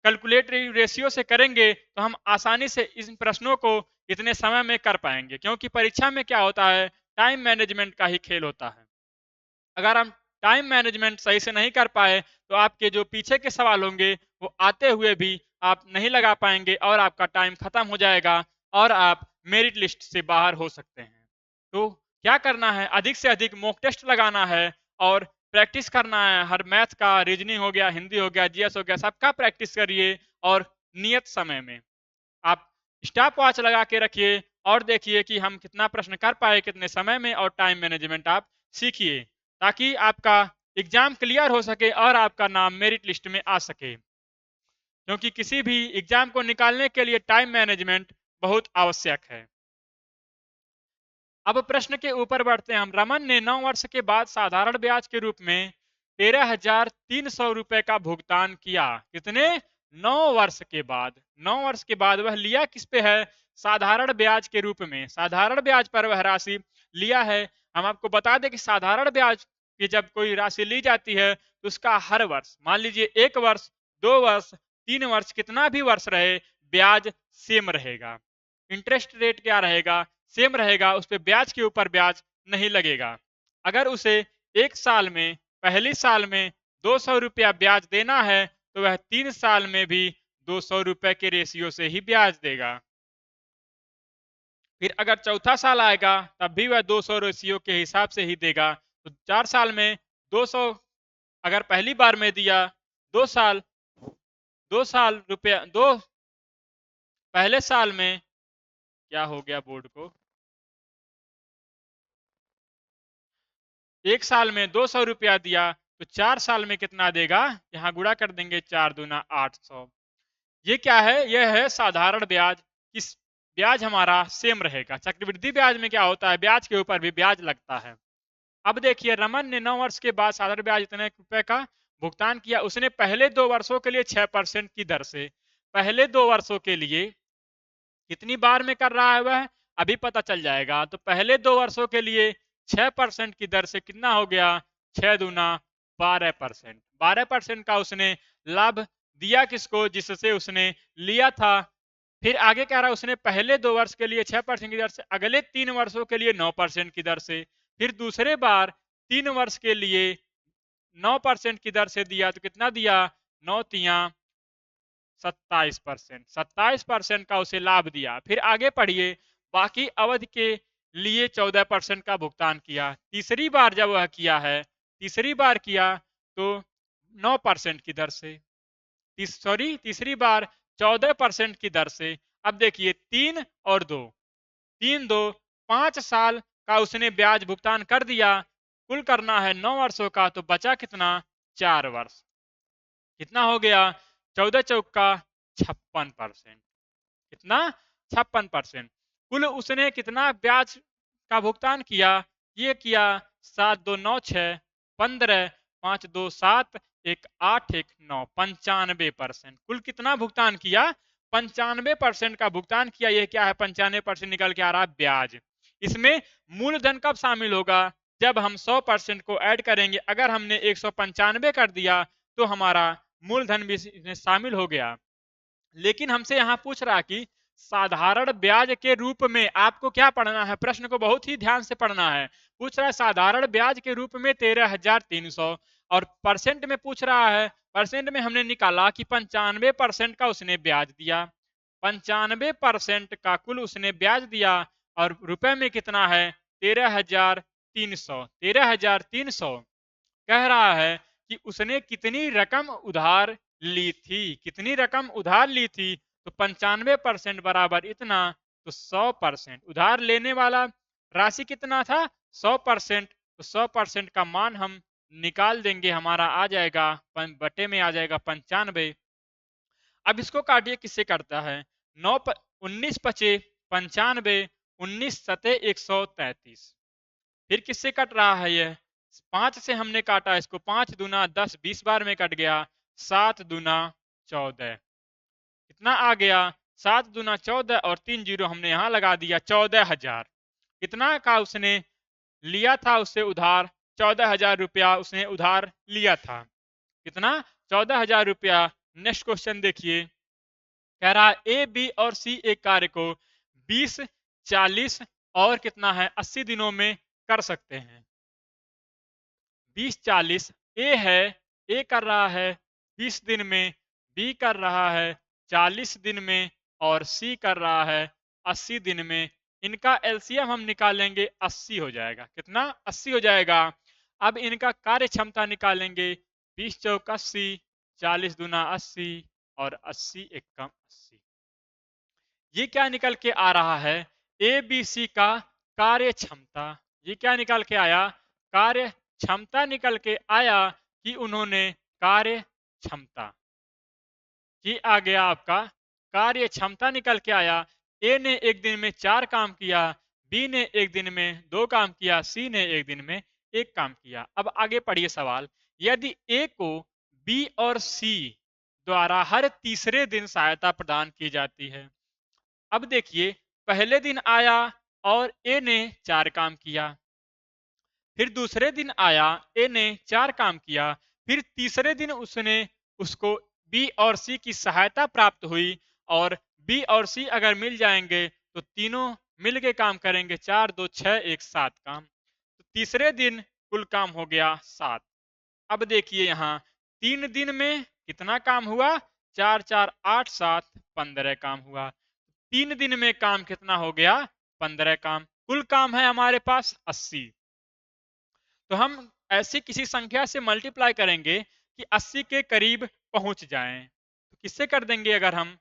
कैलकुलेटरी रेशियो से करेंगे तो हम आसानी से इन प्रश्नों को इतने समय में कर पाएंगे। क्योंकि परीक्षा में क्या होता है, टाइम मैनेजमेंट का ही खेल होता है। अगर हम टाइम मैनेजमेंट सही से नहीं कर पाए तो आपके जो पीछे के सवाल होंगे वो आते हुए भी आप नहीं लगा पाएंगे और आपका टाइम खत्म हो जाएगा और आप मेरिट लिस्ट से बाहर हो सकते हैं। तो क्या करना है, अधिक से अधिक मॉक टेस्ट लगाना है और प्रैक्टिस करना है। हर मैथ का, रीजनिंग हो गया, हिंदी हो गया, जीएस हो गया, सबका प्रैक्टिस करिए और नियत समय में आप स्टॉप वॉच लगा के रखिए और देखिए कि हम कितना प्रश्न कर पाए कितने समय में, और टाइम मैनेजमेंट आप सीखिए ताकि आपका एग्जाम क्लियर हो सके और आपका नाम मेरिट लिस्ट में आ सके। क्योंकि किसी भी एग्जाम को निकालने के लिए टाइम मैनेजमेंट बहुत आवश्यक है। अब प्रश्न के ऊपर बढ़ते हैं हम। रमन ने 9 वर्ष के बाद साधारण ब्याज के रूप में 13,300 रुपए का भुगतान किया। कितने, 9 वर्ष के बाद। 9 वर्ष के बाद वह लिया किस पे है, साधारण ब्याज के रूप में, साधारण ब्याज पर वह राशि लिया है। हम आपको बता दें कि साधारण ब्याज की जब कोई राशि ली जाती है तो उसका हर वर्ष, मान लीजिए 1 वर्ष, 2 वर्ष, 3 वर्ष, कितना भी वर्ष रहे, ब्याज सेम रहेगा। इंटरेस्ट रेट क्या रहेगा, सेम रहेगा, उस पर ब्याज के ऊपर ब्याज नहीं लगेगा। अगर उसे 1 साल में, पहली साल में 200 रुपया ब्याज देना है तो वह 3 साल में भी 200 रुपए के रेशियो से ही ब्याज देगा। फिर अगर चौथा साल आएगा तब भी वह 200 रेशियो के हिसाब से ही देगा। तो 4 साल में 200 अगर पहली बार में दिया, 2 साल 2 साल रुपया दो पहले साल में क्या हो गया बोर्ड को, 1 साल में 200 रुपया दिया तो 4 साल में कितना देगा, यहाँ गुणा कर देंगे 4 दूना 800। ये क्या है, यह है साधारण ब्याज। इस ब्याज हमारा सेम रहेगा। चक्रवृद्धि ब्याज में क्या होता है, ब्याज के ऊपर भी ब्याज लगता है। अब देखिए रमन ने 9 वर्ष के बाद साधारण ब्याज इतने रुपए का भुगतान किया। उसने पहले 2 वर्षों के लिए 6% की दर से, पहले 2 वर्षों के लिए कितनी बार में कर रहा है वह, अभी पता चल जाएगा। तो पहले 2 वर्षों के लिए 6% की दर से कितना हो गया, 6 दूना 12%। 12% का उसने लाभ दिया किसको, जिससे उसने लिया था। फिर आगे कह रहा है उसने पहले 2 वर्ष के लिए 6% की दर से, अगले 3 वर्षों के लिए 9% की दर से, फिर दूसरे बार 3 वर्ष के लिए 9% की दर से दिया। तो कितना दिया, 9 तिया 27%, 27% का उसे लाभ दिया। फिर आगे पढ़िए, बाकी अवधि के लिए 14% का भुगतान किया। तीसरी बार जब वह किया है, तीसरी बार किया तो 9% की दर से, तीसरी बार 14% की दर से। अब देखिए 3 और 2, 3 2 5 साल का उसने ब्याज भुगतान कर दिया। कुल करना है 9 वर्षों का, तो बचा कितना, 4 वर्ष। कितना हो गया, 14 चौका 56%। कितना, 56%। कुल उसने कितना ब्याज का भुगतान किया, ये किया 7 2 9 6 15 5 2 7 1 8 1 9 95%। कुल कितना भुगतान किया, 95% का भुगतान किया। ये क्या है, 95% निकल के आ रहा है ब्याज। इसमें मूलधन कब शामिल होगा, जब हम 100% को ऐड करेंगे। अगर हमने 195 कर दिया तो हमारा मूलधन भी इसमें शामिल हो गया। लेकिन हमसे यहाँ पूछ रहा कि साधारण ब्याज के रूप में आपको क्या पढ़ना है, प्रश्न को बहुत ही ध्यान से पढ़ना है। पूछ रहा है साधारण ब्याज के रूप में 13,300, और परसेंट में पूछ रहा है। परसेंट में हमने निकाला कि 95% का उसने ब्याज दिया, 95% का कुल उसने ब्याज दिया, और रुपए में कितना है, 13,300। 13,300 कह रहा है कि उसने कितनी रकम उधार ली थी, कितनी रकम उधार ली थी। तो 95% बराबर इतना, तो 100%। उधार लेने वाला राशि कितना था, 100%। तो 100% का मान हम निकाल देंगे, हमारा आ जाएगा बटे में आ जाएगा 95। अब इसको काटिए, किससे करता है, 19 पचे 95, 19 सते 133। फिर किससे कट रहा है, यह 5 से हमने काटा इसको, 5 दूना 10, 20 बार में कट गया। 7 दूना 14, कितना आ गया, 7 दूना 14 और 3 जीरो हमने यहां लगा दिया, 14,000। कितना का उसने लिया था उससे उधार, 14,000 रुपया उसने उधार लिया था। कितना, 14,000 रुपया। नेक्स्ट क्वेश्चन देखिए, कह रहा है ए बी और सी एक कार्य को 20 40 और कितना है 80 दिनों में कर सकते हैं। 20 40 ए है, ए कर रहा है 20 दिन में, बी कर रहा है 40 दिन में, और सी कर रहा है 80 दिन में। इनका एलसीएम हम निकालेंगे, 80 हो जाएगा। कितना, 80 हो जाएगा। अब इनका कार्य क्षमता निकालेंगे, 20 चौक 80, 40 दूना 80, और 80 एकम 80। ये क्या निकल के आ रहा है, ए बी सी का कार्य क्षमता। ये क्या निकल के आया, कार्य क्षमता निकल के आया कि उन्होंने कार्य क्षमता, ये आ गया आपका कार्य क्षमता निकल के आया। ए ने एक दिन में 4 काम किया, बी ने एक दिन में 2 काम किया, सी ने एक दिन में 1 काम किया। अब आगे पढ़िए सवाल, यदि ए को बी और सी द्वारा हर तीसरे दिन सहायता प्रदान की जाती है। अब देखिए, पहले दिन आया और ए ने 4 काम किया, फिर दूसरे दिन आया, ए ने 4 काम किया, फिर तीसरे दिन उसको बी और सी की सहायता प्राप्त हुई, और बी और सी अगर मिल जाएंगे तो तीनों मिल के काम करेंगे, 4 2 6 1 7 काम। तो तीसरे दिन कुल काम हो गया 7। अब देखिए यहाँ 3 दिन में कितना काम हुआ, 4 4 8 7 15 काम हुआ। 3 दिन में काम कितना हो गया, 15 काम, कुल काम है हमारे पास 80। तो हम ऐसी किसी संख्या से मल्टीप्लाई करेंगे कि 80 के करीब पहुंच जाएं। तो किससे कर देंगे? अगर हम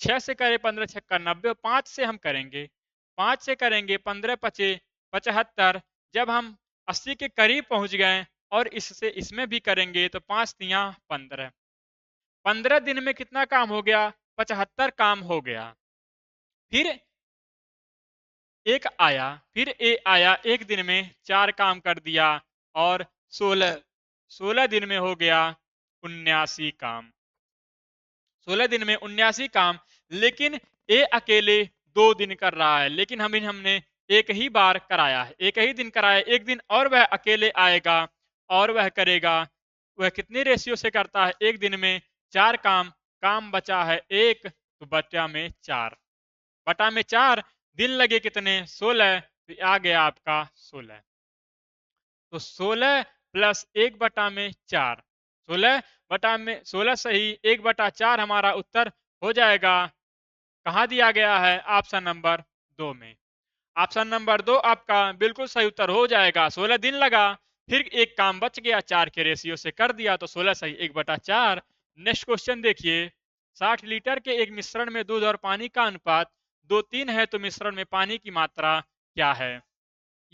6 से करें 15 छक्का 90, और 5 से हम करेंगे, 5 से करेंगे 15 पचे 75। जब हम 80 के करीब पहुंच गए और इससे इसमें भी करेंगे तो 5 तिया 15, 15 दिन में कितना काम हो गया? 75 काम हो गया। फिर फिर ए आया, एक दिन में 4 काम कर दिया, और 16 दिन में हो गया 79 काम। 16 दिन में 79 काम, लेकिन ए अकेले 2 दिन कर रहा है, लेकिन हमने एक ही बार कराया है, एक ही दिन कराया, एक दिन और वह अकेले आएगा और वह करेगा। वह कितनी रेशियो से करता है? एक दिन में 4 काम, काम बचा है 1, तो बचा में 4, बटा में 4, दिन लगे कितने? 16, तो आ गया आपका 16। तो 16 प्लस 1 बटा में 4, 16 बटा में 16 सही, 1 बटा 4 हमारा उत्तर हो जाएगा। कहाँ दिया गया है? ऑप्शन नंबर 2 में। ऑप्शन नंबर 2 आपका बिल्कुल सही उत्तर हो जाएगा। 16 दिन लगा, फिर एक काम बच गया, 4 के रेशियो से कर दिया, तो 16 सही, 1 बटा 4। नेक्स्ट क्वेश्चन देखिए, 60 लीटर के एक मिश्रण में दूध और पानी का अनुपात 2:3 है, तो मिश्रण में पानी की मात्रा क्या है?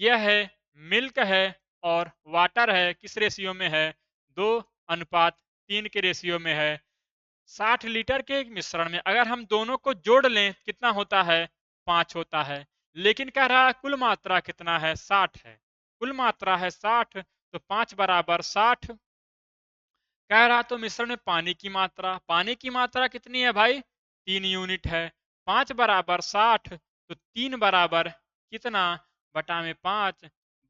यह है मिल्क है और वाटर है, किस रेशियो में है? 2:3 के रेशियो में है। 60 लीटर के एक मिश्रण में अगर हम दोनों को जोड़ लें कितना होता है? 5 होता है, लेकिन कह रहा है कुल मात्रा कितना है? 60 है, कुल मात्रा है 60, तो 5 बराबर 60। कह रहा तो मिश्रण में पानी की मात्रा कितनी है भाई? 3 यूनिट है। 5 बराबर 60, तो 3 बराबर कितना? बटा में 5,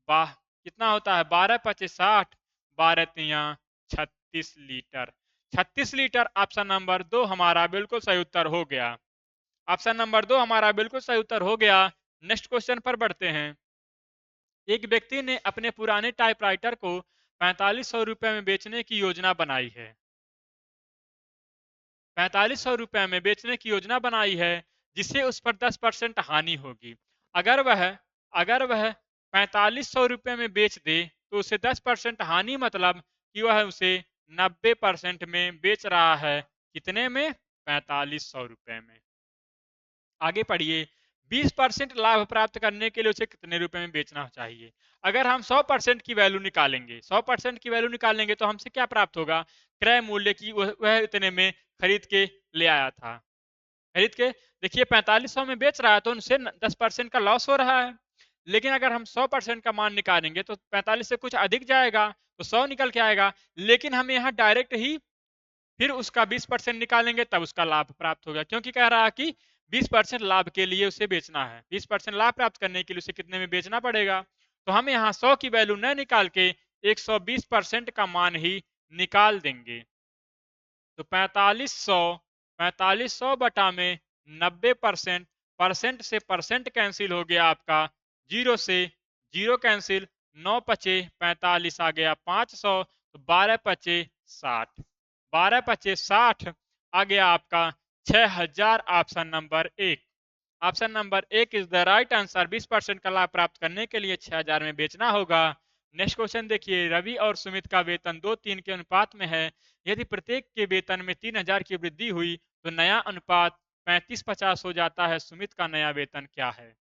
वाह कितना होता है? 12 पचे 60, 12 तिया 36 लीटर। 36 लीटर ऑप्शन नंबर 2 हमारा बिल्कुल सही उत्तर हो गया। ऑप्शन नंबर 2 हमारा बिल्कुल सही उत्तर हो गया। नेक्स्ट क्वेश्चन पर बढ़ते हैं। एक व्यक्ति ने अपने पुराने टाइपराइटर को 4500 रुपए में बेचने की योजना बनाई है। 4500 रुपए में बेचने की योजना बनाई है, जिससे उस पर 10% हानि होगी। अगर वह अगर वह 4500 रुपए में बेच दे तो उसे 10% हानि, मतलब कि वह उसे 90% में बेच रहा है। कितने में? 4500 रुपए में। आगे पढ़िए, 20% लाभ प्राप्त करने के लिए उसे कितने रुपए में बेचना चाहिए? अगर हम 100% की वैल्यू निकालेंगे, 100% की वैल्यू निकालेंगे तो हमसे क्या प्राप्त होगा? क्रय मूल्य की, वह इतने में खरीद के ले आया था। खरीद के देखिए 4500 में बेच रहा है, तो उनसे 10% का लॉस हो रहा है। लेकिन अगर हम 100% का मान निकालेंगे तो 45 से कुछ अधिक जाएगा, तो 100 निकल के आएगा। लेकिन हम यहाँ डायरेक्ट ही फिर उसका 20% निकालेंगे, तब उसका लाभ प्राप्त होगा, क्योंकि कह रहा है कि 20% लाभ के लिए उसे बेचना है। 20% लाभ प्राप्त करने के लिए उसे कितने में बेचना पड़ेगा? तो हम यहाँ 100 की वैल्यू न निकाल के 120% का मान ही निकाल देंगे। तो 4500 बटा में 90%, परसेंट से परसेंट कैंसिल हो गया आपका, जीरो से जीरो कैंसिल, 9 पचे 45 आ गया 500, तो 12 पचे 60, 12 पचे 60 आ गया आपका 6000। Option number 1, option number 1 is the right answer. 20% का लाभ प्राप्त करने के लिए 6000 में बेचना होगा। नेक्स्ट क्वेश्चन देखिए, रवि और सुमित का वेतन 2:3 के अनुपात में है। यदि प्रत्येक के वेतन में 3000 की वृद्धि हुई तो नया अनुपात 35-50 हो जाता है। सुमित का नया वेतन क्या है?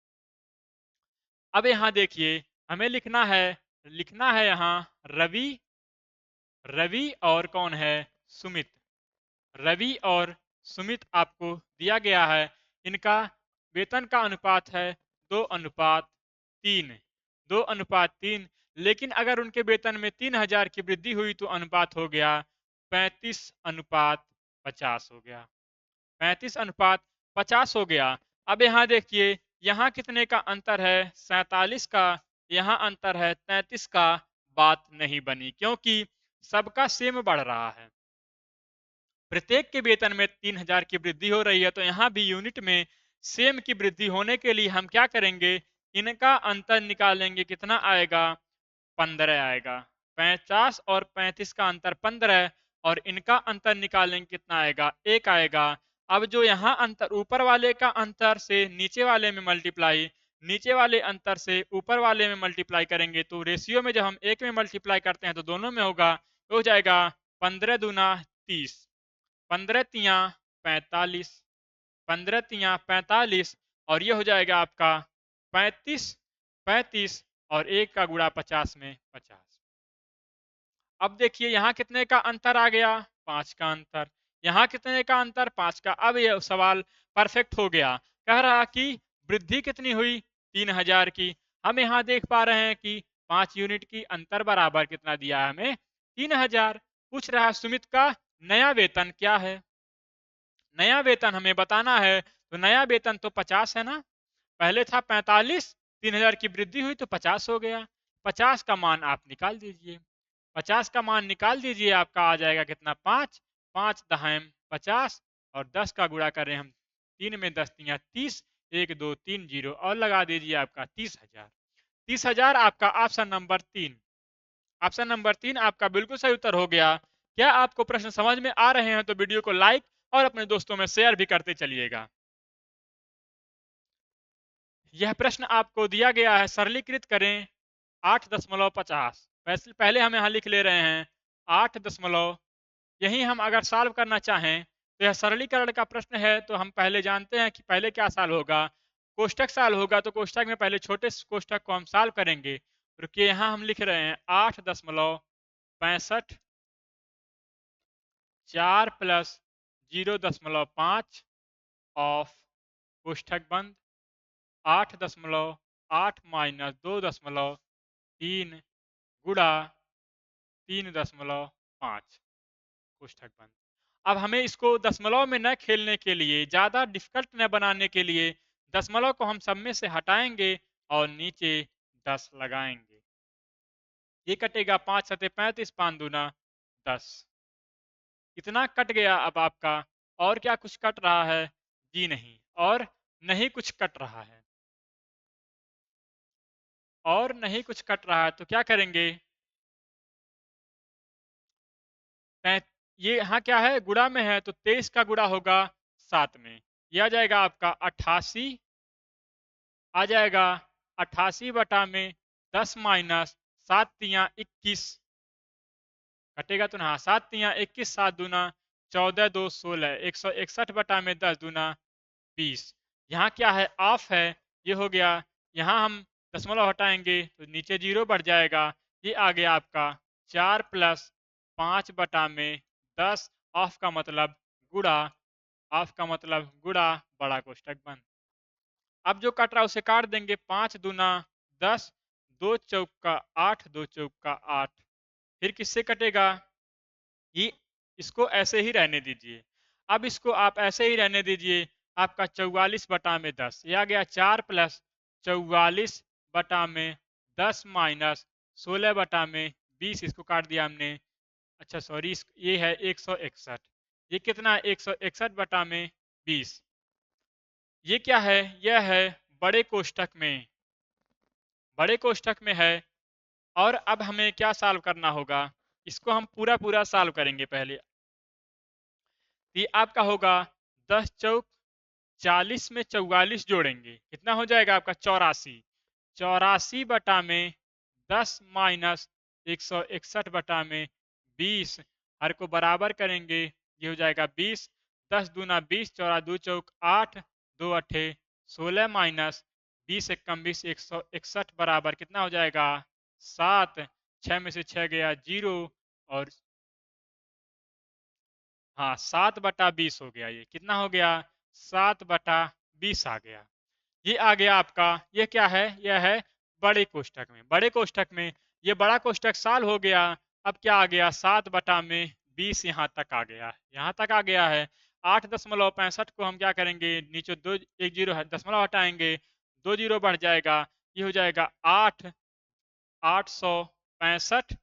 अब यहाँ देखिए, हमें लिखना है यहाँ रवि, रवि और कौन है? सुमित। रवि और सुमित आपको दिया गया है। इनका वेतन का अनुपात है 2:3, 2:3। लेकिन अगर उनके वेतन में 3000 की वृद्धि हुई तो अनुपात हो गया 35:50 हो गया, 35:50 हो गया। अब यहाँ देखिए, यहाँ कितने का अंतर है? 47 का। यहाँ अंतर है 33 का। बात नहीं बनी, क्योंकि सबका सेम बढ़ रहा है। प्रत्येक के वेतन में 3000 की वृद्धि हो रही है, तो यहाँ भी यूनिट में सेम की वृद्धि होने के लिए हम क्या करेंगे? इनका अंतर निकालेंगे, कितना आएगा? 15 आएगा। 50 और 35 का अंतर 15, और इनका अंतर निकालेंगे, कितना आएगा? 1 आएगा। अब जो यहाँ अंतर ऊपर वाले का अंतर से नीचे वाले में मल्टीप्लाई, नीचे वाले अंतर से ऊपर वाले में मल्टीप्लाई करेंगे तो रेशियो में जब हम एक में मल्टीप्लाई करते हैं तो दोनों में होगा, तो हो जाएगा 15 दूना 30, 15 तिया 45, 15 तिया 45 और ये हो जाएगा आपका 35, 35 और एक का गुणा 50 में 50। अब देखिए यहाँ कितने का अंतर आ गया, 5 का अंतर। यहाँ कितने का अंतर, 5 का। अब ये सवाल परफेक्ट हो गया। कह रहा कि वृद्धि कितनी हुई, 3000 की। हम यहाँ देख पा रहे हैं कि 5 यूनिट की अंतर बराबर कितना दिया है हमें, 3000। पूछ रहा है सुमित का नया वेतन क्या है। नया वेतन हमें बताना है, तो नया वेतन तो 50 है ना, पहले था 45, 3000 की वृद्धि हुई तो 50 हो गया। 50 का मान आप निकाल दीजिए, 50 का मान निकाल दीजिए, आपका आ जाएगा कितना, 5, 5 दहम 50 और 10 का गुणा करें हम, 3 में 10 तिया 30, 1 2 3 जीरो और लगा दीजिए आपका 30,000। 30,000 आपका ऑप्शन नंबर 3। ऑप्शन नंबर 3 आपका बिल्कुल सही उत्तर हो गया। क्या आपको प्रश्न समझ में आ रहे हैं तो वीडियो को लाइक और अपने दोस्तों में शेयर भी करते चलिएगा। यह प्रश्न आपको दिया गया है, सरलीकृत करें 8.50। पहले हम यहाँ लिख ले रहे हैं 8 दशमलव, यही हम अगर सॉल्व करना चाहें तो यह सरलीकरण का प्रश्न है, तो हम पहले जानते हैं कि पहले क्या सॉल्व होगा, कोष्टक सॉल्व होगा। तो कोष्टक में पहले छोटे कोष्टक को हम सॉल्व करेंगे। रुकिए, यहाँ हम लिख रहे हैं 8.65 4 प्लस 0.5 ऑफ कोष्टक बंद 8.8 माइनस 2.3 गुणा 3.5 कोष्टक बंद। अब हमें इसको दशमलव में न खेलने के लिए, ज्यादा डिफिकल्ट न बनाने के लिए, दशमलव को हम सब में से हटाएंगे और नीचे 10 लगाएंगे। ये कटेगा 5 सते 35, 5 दूना 10। इतना कट गया। अब आपका और क्या कुछ कट रहा है, जी नहीं, और नहीं कुछ कट रहा है, और नहीं कुछ कट रहा है, तो क्या करेंगे, ये यहाँ क्या है, गुणा में है, तो 23 का गुणा होगा 7 में, यह आ जाएगा आपका 88, आ जाएगा 88 बटा में 10 माइनस 7 तिया 21, कटेगा तो ना, 7 तिया 21, 7 दूना 14 2 16, 161 बटा में 10 दूना 20। यहाँ क्या है, ऑफ है, ये हो गया। यहाँ हम दशमलव हटाएंगे तो नीचे जीरो बढ़ जाएगा। ये आ गया आपका 4 प्लस 5 बटा में 10, ऑफ का मतलब गुड़ा, ऑफ का मतलब गुड़ा, बड़ा कोष्टक बंद। अब जो कट रहा है उसे काट देंगे, 5 दूना 10, 2 चौका 8, 2 चौका 8, फिर किससे कटेगा, ये इसको ऐसे ही रहने दीजिए। अब इसको आप ऐसे ही रहने दीजिए, आपका 44 बटा में 10, ये आ गया 4 प्लस 44 बटा में 10 माइनस 16 बटा में 20, इसको काट दिया हमने। अच्छा सॉरी, ये है 161, ये कितना है 161 बटा में 20, ये क्या है, यह है बड़े कोष्टक में, बड़े कोष्टक में है। और अब हमें क्या सॉल्व करना होगा, इसको हम पूरा पूरा सॉल्व करेंगे पहले। ये आपका होगा 10 चौक 40 में 44 जोड़ेंगे, कितना हो जाएगा आपका 84, 84 बटा में 10 माइनस 161 बटा में 20, हर को बराबर करेंगे, ये हो जाएगा 20, 10 दूना 20, 4 2 चौक 8, 2 अठे 16 माइनस 20 एक कम 20, 161 बराबर कितना हो जाएगा 7, 6 में से 6 गया 0, और हाँ 7 बटा 20 हो गया, ये कितना हो गया 7 बटा 20 आ गया। ये आ गया आपका, ये क्या है, यह है बड़े कोष्टक में, बड़े कोष्टक में ये बड़ा कोष्टक साल हो गया। अब क्या आ गया, 7 बटा में 20 यहाँ तक आ गया, यहाँ तक आ गया है। 8.65 को हम क्या करेंगे, नीचे दो एक जीरो है, दशमलव हटाएंगे, 2 जीरो बढ़ जाएगा, ये हो जाएगा 8, 865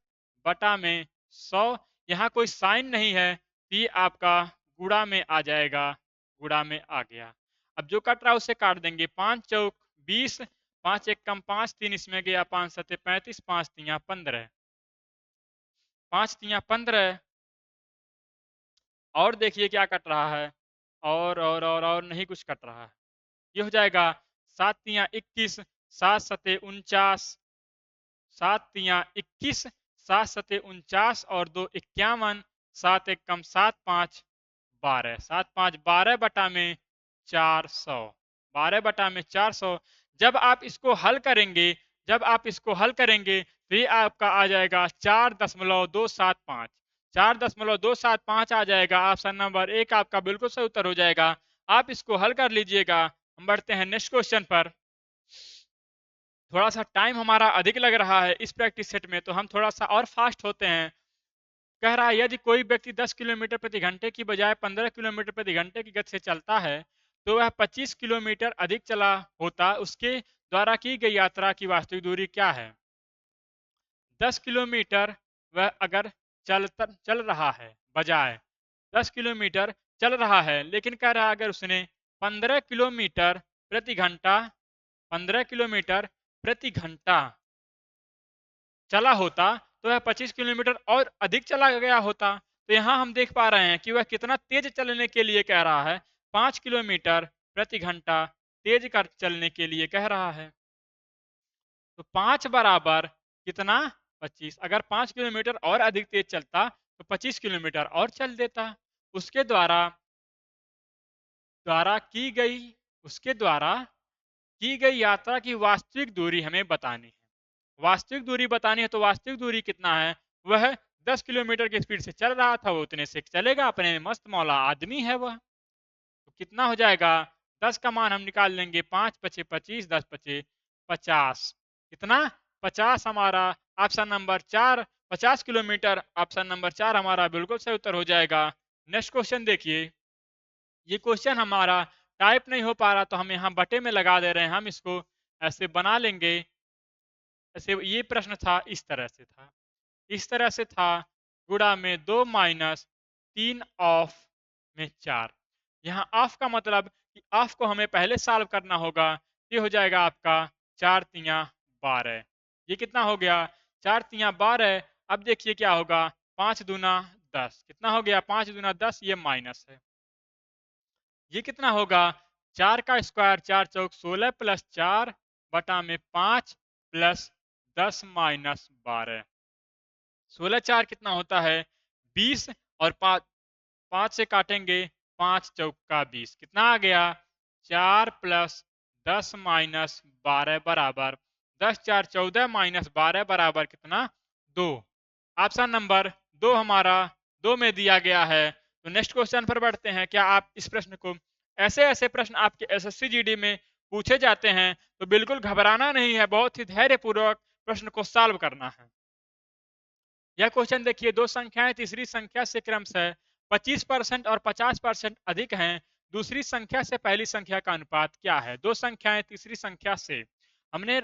बटा में 100, यहाँ कोई साइन नहीं है, ये आपका गुणा में आ जाएगा, गुणा में आ गया। अब जो कट रहा है उसे काट देंगे, 5 चौक 20, 5 एक कम 5, 3 इसमें गया, 5 सते 35, 5 तिया 15, 5 तिया 15। और देखिए क्या कट रहा है, और नहीं कुछ कट रहा है, ये हो जाएगा सात तियां 21, सात सते 49, सात तियां 21, सात सते 49 और 2 51, सात एक कम 7 5 12, 7 5 12 बटा में 400, 12 बटा में 400। जब आप इसको हल करेंगे, जब आप इसको हल करेंगे तो ये आपका आ जाएगा 4.275, 4.275 आ जाएगा। ऑप्शन नंबर एक आपका बिल्कुल सही उत्तर हो जाएगा। आप इसको हल कर लीजिएगा। हम बढ़ते हैं नेक्स्ट क्वेश्चन पर। थोड़ा सा टाइम हमारा अधिक लग रहा है इस प्रैक्टिस सेट में, तो हम थोड़ा सा और फास्ट होते हैं। कह रहा है यदि कोई व्यक्ति 10 किलोमीटर प्रति घंटे की बजाय 15 किलोमीटर प्रति घंटे की गति से चलता है तो वह 25 किलोमीटर अधिक चला होता, उसके द्वारा की गई यात्रा की वास्तविक दूरी क्या है? 10 किलोमीटर वह अगर चल रहा है, बजाय 10 किलोमीटर चल रहा है, लेकिन कह रहा है अगर उसने 15 किलोमीटर प्रति घंटा 15 किलोमीटर प्रति घंटा चला होता तो वह 25 किलोमीटर और अधिक चला गया होता। तो यहाँ हम देख पा रहे हैं कि वह कितना तेज चलने के लिए कह रहा है, 5 किलोमीटर प्रति घंटा तेज कर चलने के लिए कह रहा है। तो 5 बराबर कितना? 25। अगर 5 किलोमीटर और अधिक तेज चलता तो 25 किलोमीटर और चल देता। उसके द्वारा द्वारा की गई उसके द्वारा की गई यात्रा की वास्तविक दूरी हमें बतानी है। वास्तविक दूरी बतानी है तो वास्तविक दूरी कितना है? वह 10 किलोमीटर की स्पीड से चल रहा था, वो उतने से चलेगा, अपने मस्त मौला आदमी है वह। तो कितना हो जाएगा? 10 का मान हम निकाल लेंगे, 5 पचे 25, 10 पचे 50। कितना? 50 हमारा option number 4, 50 kilometre option number 4 हमारा बिल्कुल सही उत्तर हो जाएगा। नेक्स्ट क्वेश्चन देखिए। ये क्वेश्चन हमारा टाइप नहीं हो पा रहा तो हम यहाँ बटे में लगा दे रहे हैं। हम इसको ऐसे बना लेंगे। ऐसे ये प्रश्न था, इस तरह से था, इस तरह से था। गुणा में 2 माइनस 3 ऑफ में 4। यहाँ ऑफ का मतलब कि ऑफ को हमें पहले सॉल्व करना होगा। ये हो जाएगा आपका 4 तियां 12। ये कितना हो गया? 4 तियां 12। अब देखिए क्या होगा, 5 दूना 10। कितना हो गया? 5 दूना 10। ये माइनस है। ये कितना होगा? 4 का स्क्वायर 4 चौक 16 प्लस 4 बटा में 5 प्लस 10 माइनस 12। 16 4 कितना होता है? 20 और 5 5 से काटेंगे, 5 चौक का 20। कितना आ गया? 4 प्लस 10 माइनस 12 बराबर 10 4 14 माइनस 12 बराबर कितना? 2। ऑप्शन नंबर 2 हमारा 2 में दिया गया है। तो नेक्स्ट क्वेश्चन पर बढ़ते हैं। क्या आप इस प्रश्न को, ऐसे ऐसे प्रश्न आपके एसएससी जीडी में पूछे जाते हैं तो बिल्कुल घबराना नहीं है, बहुत ही धैर्यपूर्वक प्रश्न को सॉल्व करना है। यह क्वेश्चन देखिए, दो संख्याएं तीसरी संख्या से क्रमशः 25% और 50% अधिक हैं, दूसरी संख्या से पहली संख्या का अनुपात क्या है? दो संख्याएं तीसरी संख्या से, हमने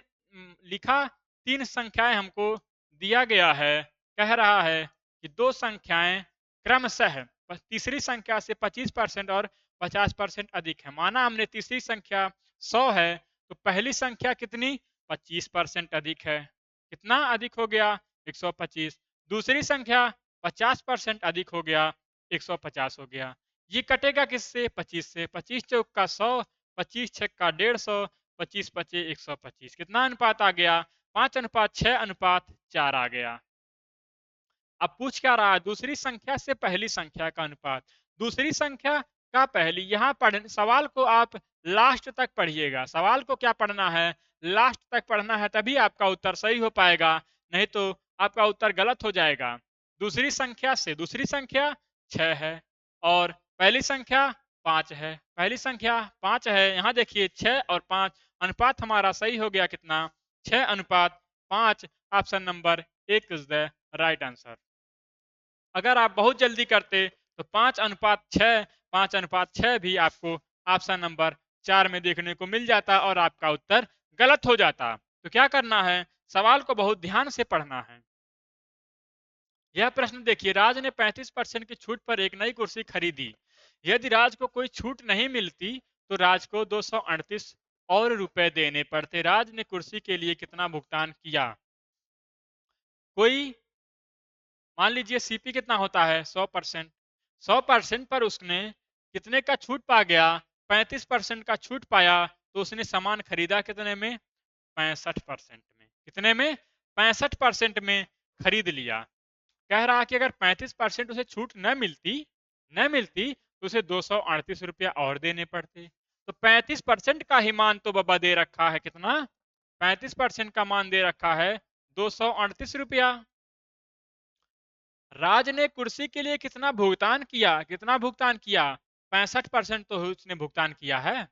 लिखा 3 संख्याएं हमको दिया गया है। कह रहा है कि दो संख्याएं क्रमशः तीसरी संख्या से 25% और 50% अधिक है। माना हमने तीसरी संख्या 100 है तो पहली संख्या कितनी? 25% अधिक है। कितना अधिक हो गया? 125। दूसरी संख्या 50% अधिक हो गया, 150 हो गया। ये कटेगा किससे? 25 से। 25 चौक का 100, 25 छक का 150, 25 पचे 125। कितना अनुपात आ गया? 5:6:4 आ गया। अब पूछ क्या रहा है? दूसरी संख्या से पहली संख्या का अनुपात। दूसरी संख्या का पहली, यहाँ पढ़ सवाल को आप लास्ट तक पढ़िएगा। सवाल को क्या पढ़ना है? लास्ट तक पढ़ना है, तभी आपका उत्तर सही हो पाएगा, नहीं तो आपका उत्तर गलत हो जाएगा। दूसरी संख्या से, दूसरी संख्या 6 है और पहली संख्या 5 है। पहली संख्या 5 है, यहाँ देखिए 6 और 5 अनुपात हमारा सही हो गया। कितना? 6:5। Option number 1 is the right answer. अगर आप बहुत जल्दी करते तो 5:6, 5:6 भी आपको ऑप्शन नंबर 4 में देखने को मिल जाता और आपका उत्तर गलत हो जाता। तो क्या करना है? सवाल को बहुत ध्यान से पढ़ना है। यह प्रश्न देखिए, राज ने 35% की छूट पर एक नई कुर्सी खरीदी। यदि राज को कोई छूट नहीं मिलती तो राज को 238 और रुपए देने पड़ते। राज ने कुर्सी के लिए कितना भुगतान किया? कोई मान लीजिए सीपी कितना होता है? 100%। 100% पर उसने कितने का छूट पा गया? 35% का छूट पाया। तो उसने सामान खरीदा कितने में? 65% में। कितने में? 65% में खरीद लिया। कह रहा कि अगर 35% उसे छूट न मिलती तो उसे 238 रुपया और देने पड़ते। तो 35% का ही मान तो बाबा दे रखा है कितना? 35% का मान दे रखा है 238 रुपया। राज ने कुर्सी के लिए कितना भुगतान किया? कितना भुगतान किया? 65% तो उसने भुगतान किया है।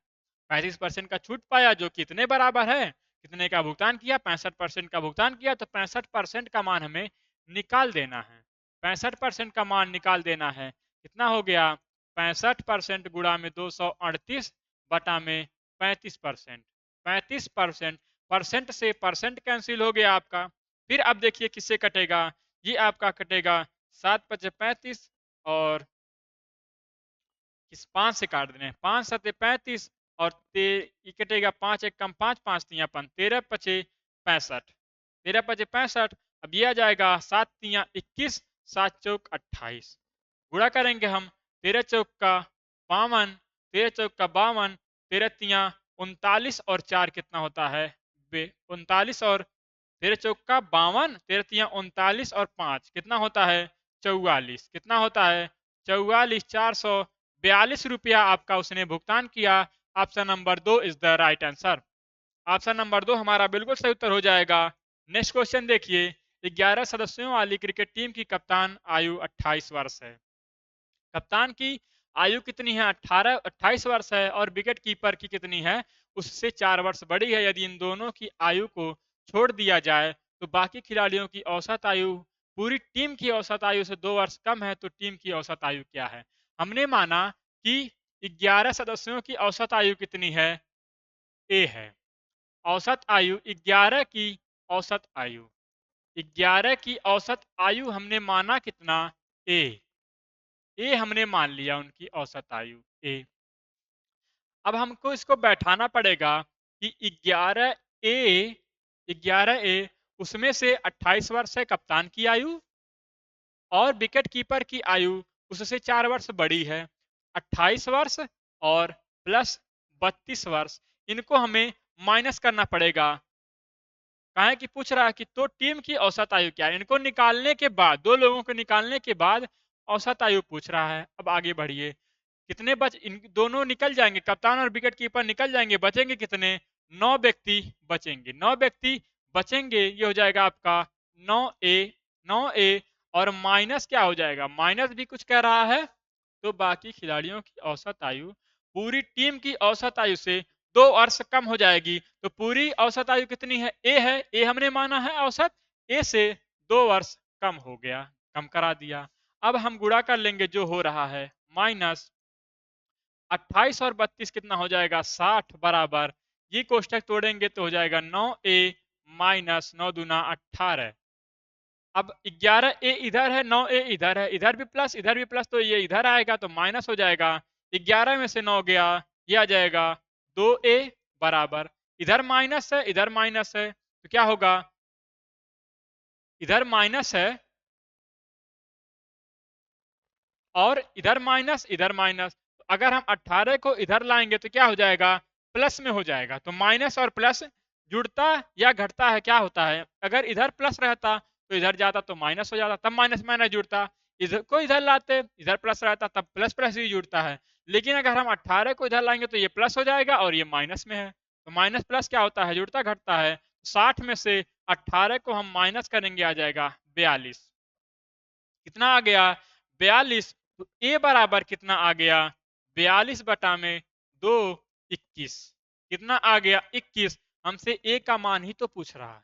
35% का छूट पाया जो कितने बराबर है? कितने का भुगतान किया? 65% का भुगतान किया। तो 65% का मान हमें निकाल देना है। 65% का मान निकाल देना है। कितना हो गया? 65% गुणा में 238 बटा में 35%। 35% परसेंट से परसेंट कैंसिल हो गया आपका। फिर अब देखिए किससे कटेगा? ये आपका कटेगा 7×5 = 35 और इस 5 से काट देने 5×7 = 35 और ये कटेगा 5 1 कम 5 5 3 अपन 13×5 = 65। 13×5 = 65। अब ये आ जाएगा 7 3 21 7 चौक 28। गुणा करेंगे हम 13 चौक का 52 13 चौक का 52 13 3 39 और 4 कितना होता है? 39 और 13 चौक का 52 13 3 39 और 5 कितना होता है? 44। कितना होता है? 44 442 रुपया आपका उसने भुगतान किया। Option number 2 is the right answer. Option number 2 हमारा बिल्कुल सही उत्तर हो जाएगा। नेक्स्ट क्वेश्चन देखिए। 11 सदस्यों वाली क्रिकेट टीम की कप्तान आयु 28 वर्ष है। कप्तान की आयु कितनी है? 28 वर्ष है और विकेट कीपर की कितनी है? उससे 4 वर्ष बड़ी है। यदि इन दोनों की आयु को छोड़ दिया जाए तो बाकी खिलाड़ियों की औसत आयु पूरी टीम की औसत आयु से 2 वर्ष कम है। तो टीम की औसत आयु क्या है? हमने माना कि 11 सदस्यों की औसत आयु कितनी है? ए है। औसत आयु 11 की औसत आयु 11 की औसत आयु हमने माना कितना? ए हमने मान लिया उनकी औसत आयु ए। अब हमको इसको बैठाना पड़ेगा कि 11 ए उसमें से 28 वर्ष है कप्तान की आयु और विकेट कीपर की आयु उससे 4 वर्ष बड़ी है। 28 वर्ष और प्लस 32 वर्ष इनको हमें माइनस करना पड़ेगा। काहे कि पूछ रहा है कि तो टीम की औसत आयु क्या है? इनको निकालने के बाद, दो लोगों को निकालने के बाद औसत आयु पूछ रहा है। अब आगे बढ़िए। कितने इन दोनों निकल जाएंगे, कप्तान और विकेट कीपर निकल जाएंगे। बचेंगे कितने? 9 व्यक्ति बचेंगे। 9 व्यक्ति बचेंगे। ये हो जाएगा आपका 9 ए और माइनस क्या हो जाएगा? माइनस भी कुछ कह रहा है तो बाकी खिलाड़ियों की औसत आयु पूरी टीम की औसत आयु से 2 वर्ष कम हो जाएगी। तो पूरी औसत आयु कितनी है? ए है। ए हमने माना है औसत। ए से 2 वर्ष कम हो गया, कम करा दिया। अब हम गुणा कर लेंगे जो हो रहा है। माइनस 28 और 32 कितना हो जाएगा? 60 बराबर। ये कोष्टक तोड़ेंगे तो हो जाएगा 9a माइनस 9 दूना 18। अब 11a इधर है, 9a इधर है, इधर भी प्लस तो ये इधर आएगा तो माइनस हो जाएगा। 11 में से 9 गया, ये आ जाएगा 2a बराबर। इधर माइनस है, इधर माइनस है तो क्या होगा? इधर माइनस है और इधर माइनस, इधर माइनस। तो अगर हम 18 को इधर लाएंगे तो क्या हो जाएगा? प्लस में हो जाएगा। तो माइनस और प्लस जुड़ता या घटता है? क्या होता है? अगर इधर प्लस रहता तो इधर जाता तो माइनस हो जाता, तब माइनस माइनस जुड़ता। इधर को इधर लाते, इधर प्लस रहता तब प्लस प्लस ही जुड़ता है। लेकिन अगर हम 18 को इधर लाएंगे तो ये प्लस हो जाएगा और ये माइनस में है। तो माइनस प्लस क्या होता है? जुड़ता घटता है। 60 में से 18 को हम माइनस करेंगे, आ जाएगा 42। कितना आ गया? 42। तो ए बराबर कितना आ गया? 42 बटा में 2 21। कितना आ गया? 21। हमसे ए का मान ही तो पूछ रहा है।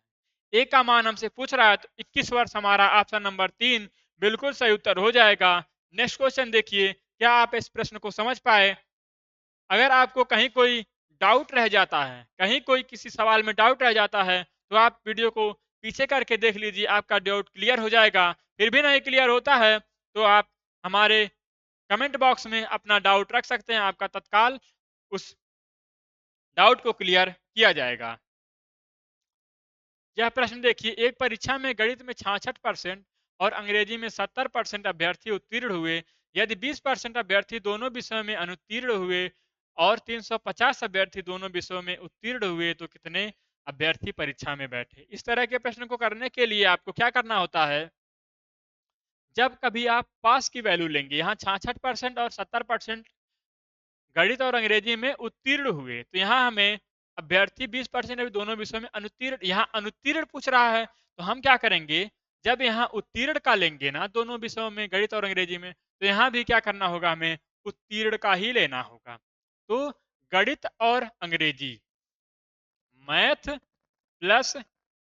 ए का मान हमसे पूछ रहा है तो 21 वर्ष हमारा ऑप्शन नंबर 3 बिल्कुल सही उत्तर हो जाएगा। नेक्स्ट क्वेश्चन देखिए। क्या आप इस प्रश्न को समझ पाए? अगर आपको कहीं कोई डाउट रह जाता है, कहीं कोई किसी सवाल में डाउट रह जाता है तो आप वीडियो को पीछे करके देख लीजिए, आपका डाउट क्लियर हो जाएगा। फिर भी नहीं क्लियर होता है तो आप हमारे कमेंट बॉक्स में अपना डाउट रख सकते हैं। आपका तत्काल उस डाउट को क्लियर किया जाएगा। यह प्रश्न देखिए। एक परीक्षा में गणित में 66% और अंग्रेजी में 70% अभ्यर्थी उत्तीर्ण हुए। यदि 20% अभ्यर्थी दोनों विषयों में अनुत्तीर्ण हुए और 350 अभ्यर्थी दोनों विषयों में उत्तीर्ण हुए तो कितने अभ्यर्थी परीक्षा में बैठे। इस तरह के प्रश्न को करने के लिए आपको क्या करना होता है, जब कभी आप पास की वैल्यू लेंगे, यहाँ 66% और 70% गणित और अंग्रेजी में उत्तीर्ण हुए, तो यहाँ हमें अभ्यर्थी 20% अभी दोनों विषयों में अनुत्तीर्ण, यहाँ अनुत्तीर्ण पूछ रहा है, तो हम क्या करेंगे, जब यहाँ उत्तीर्ण का लेंगे ना दोनों विषयों में गणित और अंग्रेजी में, तो यहाँ भी क्या करना होगा, हमें उत्तीर्ण का ही लेना होगा। तो गणित और अंग्रेजी, मैथ प्लस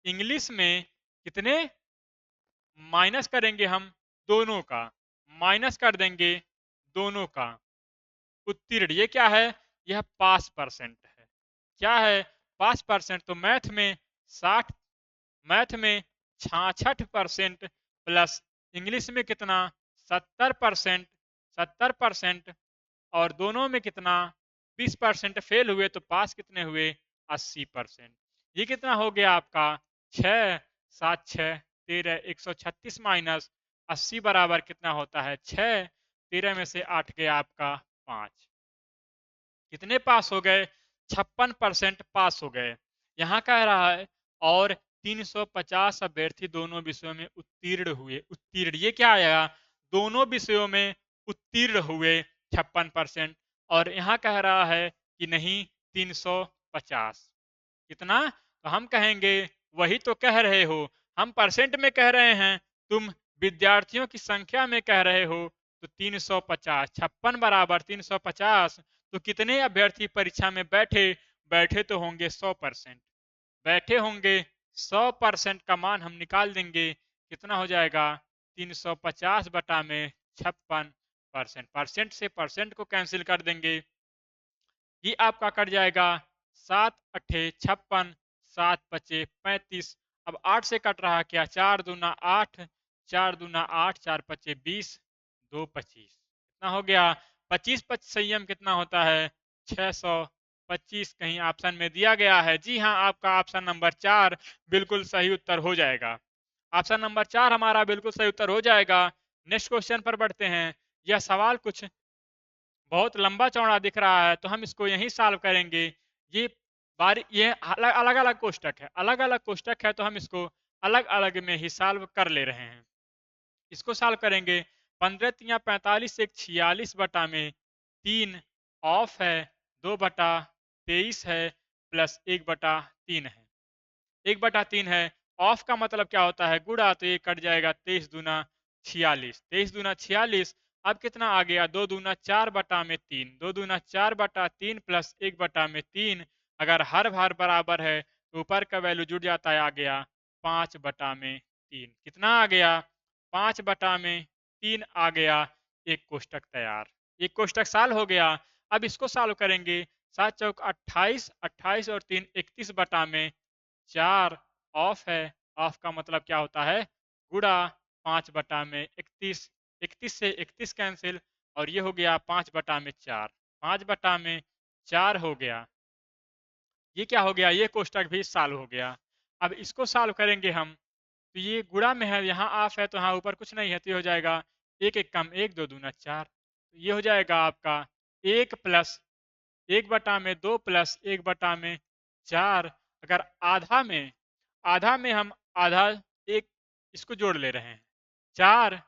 इंग्लिश में कितने माइनस करेंगे, हम दोनों का माइनस कर देंगे, दोनों का उत्तीर्ण, ये क्या है, यह पास परसेंट है। क्या है, पास परसेंट। तो मैथ में 60, मैथ में 66% प्लस इंग्लिश में कितना, 70%, 70%, और दोनों में कितना 20% फेल हुए, तो पास कितने हुए, 80%। ये कितना हो गया आपका, 6 7 6 13, 136 माइनस 80 बराबर कितना होता है, 6। 13 में से 8 गया आपका 5। कितने पास हो गए, 56% पास हो गए। यहाँ कह रहा है और 350 अभ्यर्थी दोनों विषयों में उत्तीर्ण हुए। उत्तीर्ण ये क्या आएगा, दोनों विषयों में उत्तीर्ण हुए 56%, और यहाँ कह रहा है कि नहीं 350, कितना, तो हम कहेंगे वही तो कह रहे हो, हम परसेंट में कह रहे हैं, तुम विद्यार्थियों की संख्या में कह रहे हो। तो 350, 56 बराबर 350, तो कितने अभ्यर्थी परीक्षा में बैठे, बैठे तो होंगे 100%, बैठे होंगे 100% का मान हम निकाल देंगे, कितना हो जाएगा, 350 बटा में 56%, परसेंट से परसेंट को कैंसिल कर देंगे, ये आपका कट जाएगा, 7 अट्ठे 56, 7 पचे 35, अब 8 से कट रहा क्या, 4 दूना 8, 4 दूना 8, 4 पचे 20, 2 25, कितना हो गया, 25 पच संयम कितना होता है, 625 कहीं ऑप्शन में दिया गया है। जी हाँ, आपका ऑप्शन नंबर 4 बिल्कुल सही उत्तर हो जाएगा। ऑप्शन नंबर 4 हमारा बिल्कुल सही उत्तर हो जाएगा। नेक्स्ट क्वेश्चन पर बढ़ते हैं। यह सवाल कुछ बहुत लंबा चौड़ा दिख रहा है, तो हम इसको यहीं सॉल्व करेंगे। ये ये अलग अलग कोष्टक है, अलग अलग कोष्टक है, तो हम इसको अलग अलग में ही सॉल्व कर ले रहे हैं। इसको सॉल्व करेंगे, 15 तिया 45 एक 46 बटा में 3 ऑफ है, 2 बटा 23 है, प्लस 1 बटा 3 है, 1 बटा 3 है। ऑफ का मतलब क्या होता है, गुणा, तो ये कट जाएगा 23 दूना 46, 23 दूना 46, अब कितना आ गया, 2 दूना 4 बटा में 3, 2 दूना 4 बटा 3 प्लस 1 बटा में 3, अगर हर भार बराबर है तो ऊपर का वैल्यू जुड़ जाता है, आ गया 5 बटा में 3, कितना आ गया, 5 बटा में 3 आ गया। एक कोष्टक तैयार, एक कोष्टक सॉल्व हो गया। अब इसको सॉल्व करेंगे, 7 चौक 28, 28 और 3 31 बटा में 4 ऑफ है, ऑफ का मतलब क्या होता है, गुड़ा, 5 बटा में 31, 31 से 31 कैंसिल, और ये हो गया 5 बटा में 4, 5 बटा में 4 हो गया। ये क्या हो गया, ये कोष्टक भी सॉल्व हो गया। अब इसको सॉल्व करेंगे हम, तो ये गुणा में है, यहाँ ऑफ है, तो यहाँ ऊपर कुछ नहीं है, तो ये हो जाएगा 1 1 कम 1, 2 दूना 4, तो ये हो जाएगा आपका 1 प्लस 1 बटा में 2 प्लस 1 बटा में 4, अगर आधा में हम आधा, एक इसको जोड़ ले रहे हैं, 4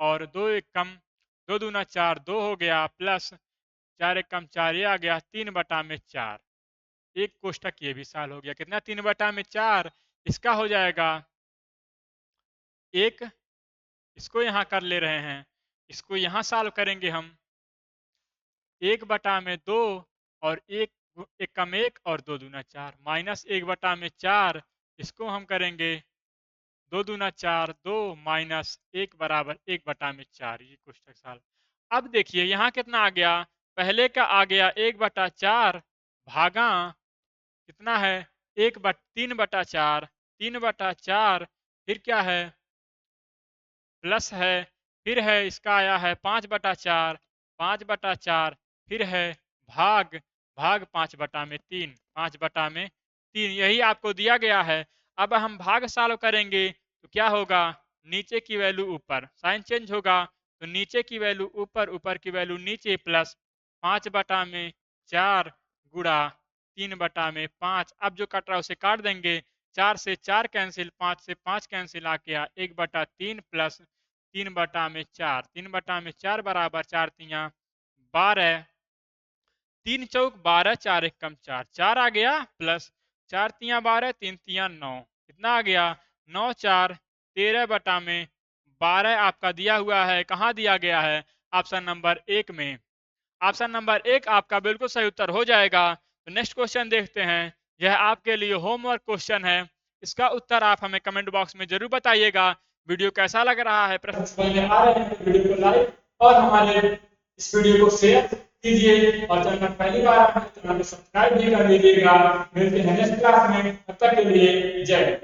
और 2 1 कम, 2 दूना 4, 2 हो गया, प्लस 4 1 कम 4, ये आ गया 3 बटा में 4, एक कोष्टक ये भी सॉल्व हो गया, कितना, 3 बटा में 4, इसका हो जाएगा एक, इसको यहाँ कर ले रहे हैं, इसको यहाँ सॉल्व करेंगे हम, 1 बटा में 2 और 1 1 कम 1 और 2 दूना 4, माइनस 1 बटा में 4, इसको हम करेंगे 2 दूना 4, 2 माइनस 1 बराबर 1 बटा में 4, ये कोष्टक सॉल्व। अब देखिए यहाँ कितना आ गया, पहले का आ गया 1 बटा 4 भागा कितना है, 3 बटा 4, 3 बटा 4, फिर क्या है, प्लस है, फिर है इसका आया है 5 बटा 4, 5 बटा 4, फिर है भाग, भाग 5 बटा में 3, 5 बटा में 3, यही आपको दिया गया है। अब हम भाग सॉल्व करेंगे तो क्या होगा, नीचे की वैल्यू ऊपर, साइन चेंज होगा, तो नीचे की वैल्यू ऊपर, ऊपर की वैल्यू नीचे, प्लस 5 बटा में 4 गुणा 3/5। अब जो कट रहा है उसे काट देंगे। 4 से 4 कैंसिल, 5 से 5 कैंसिल, आ गया 1/3 प्लस 3/4। 3/4 बराबर 4 तियां 12, 3 चौक 12, 4 एकम 4, 4 आ गया प्लस 4 तियां 12, 3 तियां 9, कितना आ गया 9 4 13/12 आपका दिया हुआ है। कहाँ दिया गया है? ऑप्शन नंबर 1 में। ऑप्शन नंबर 1 आपका बिल्कुल सही उत्तर हो जाएगा। तो नेक्स्ट क्वेश्चन देखते हैं। यह आपके लिए होमवर्क क्वेश्चन है। इसका उत्तर आप हमें कमेंट बॉक्स में जरूर बताइएगा। वीडियो कैसा लग रहा है? प्रश्न समझ में आ रहे हैं तो वीडियो को लाइक और हमारे इस वीडियो को शेयर कीजिए, और चैनल पहली बार आए हैं तो चैनल को सब्सक्राइब भी कर दीजिएगा। मिलते हैं नेक्स्ट क्लास में, तब तक के लिए जय।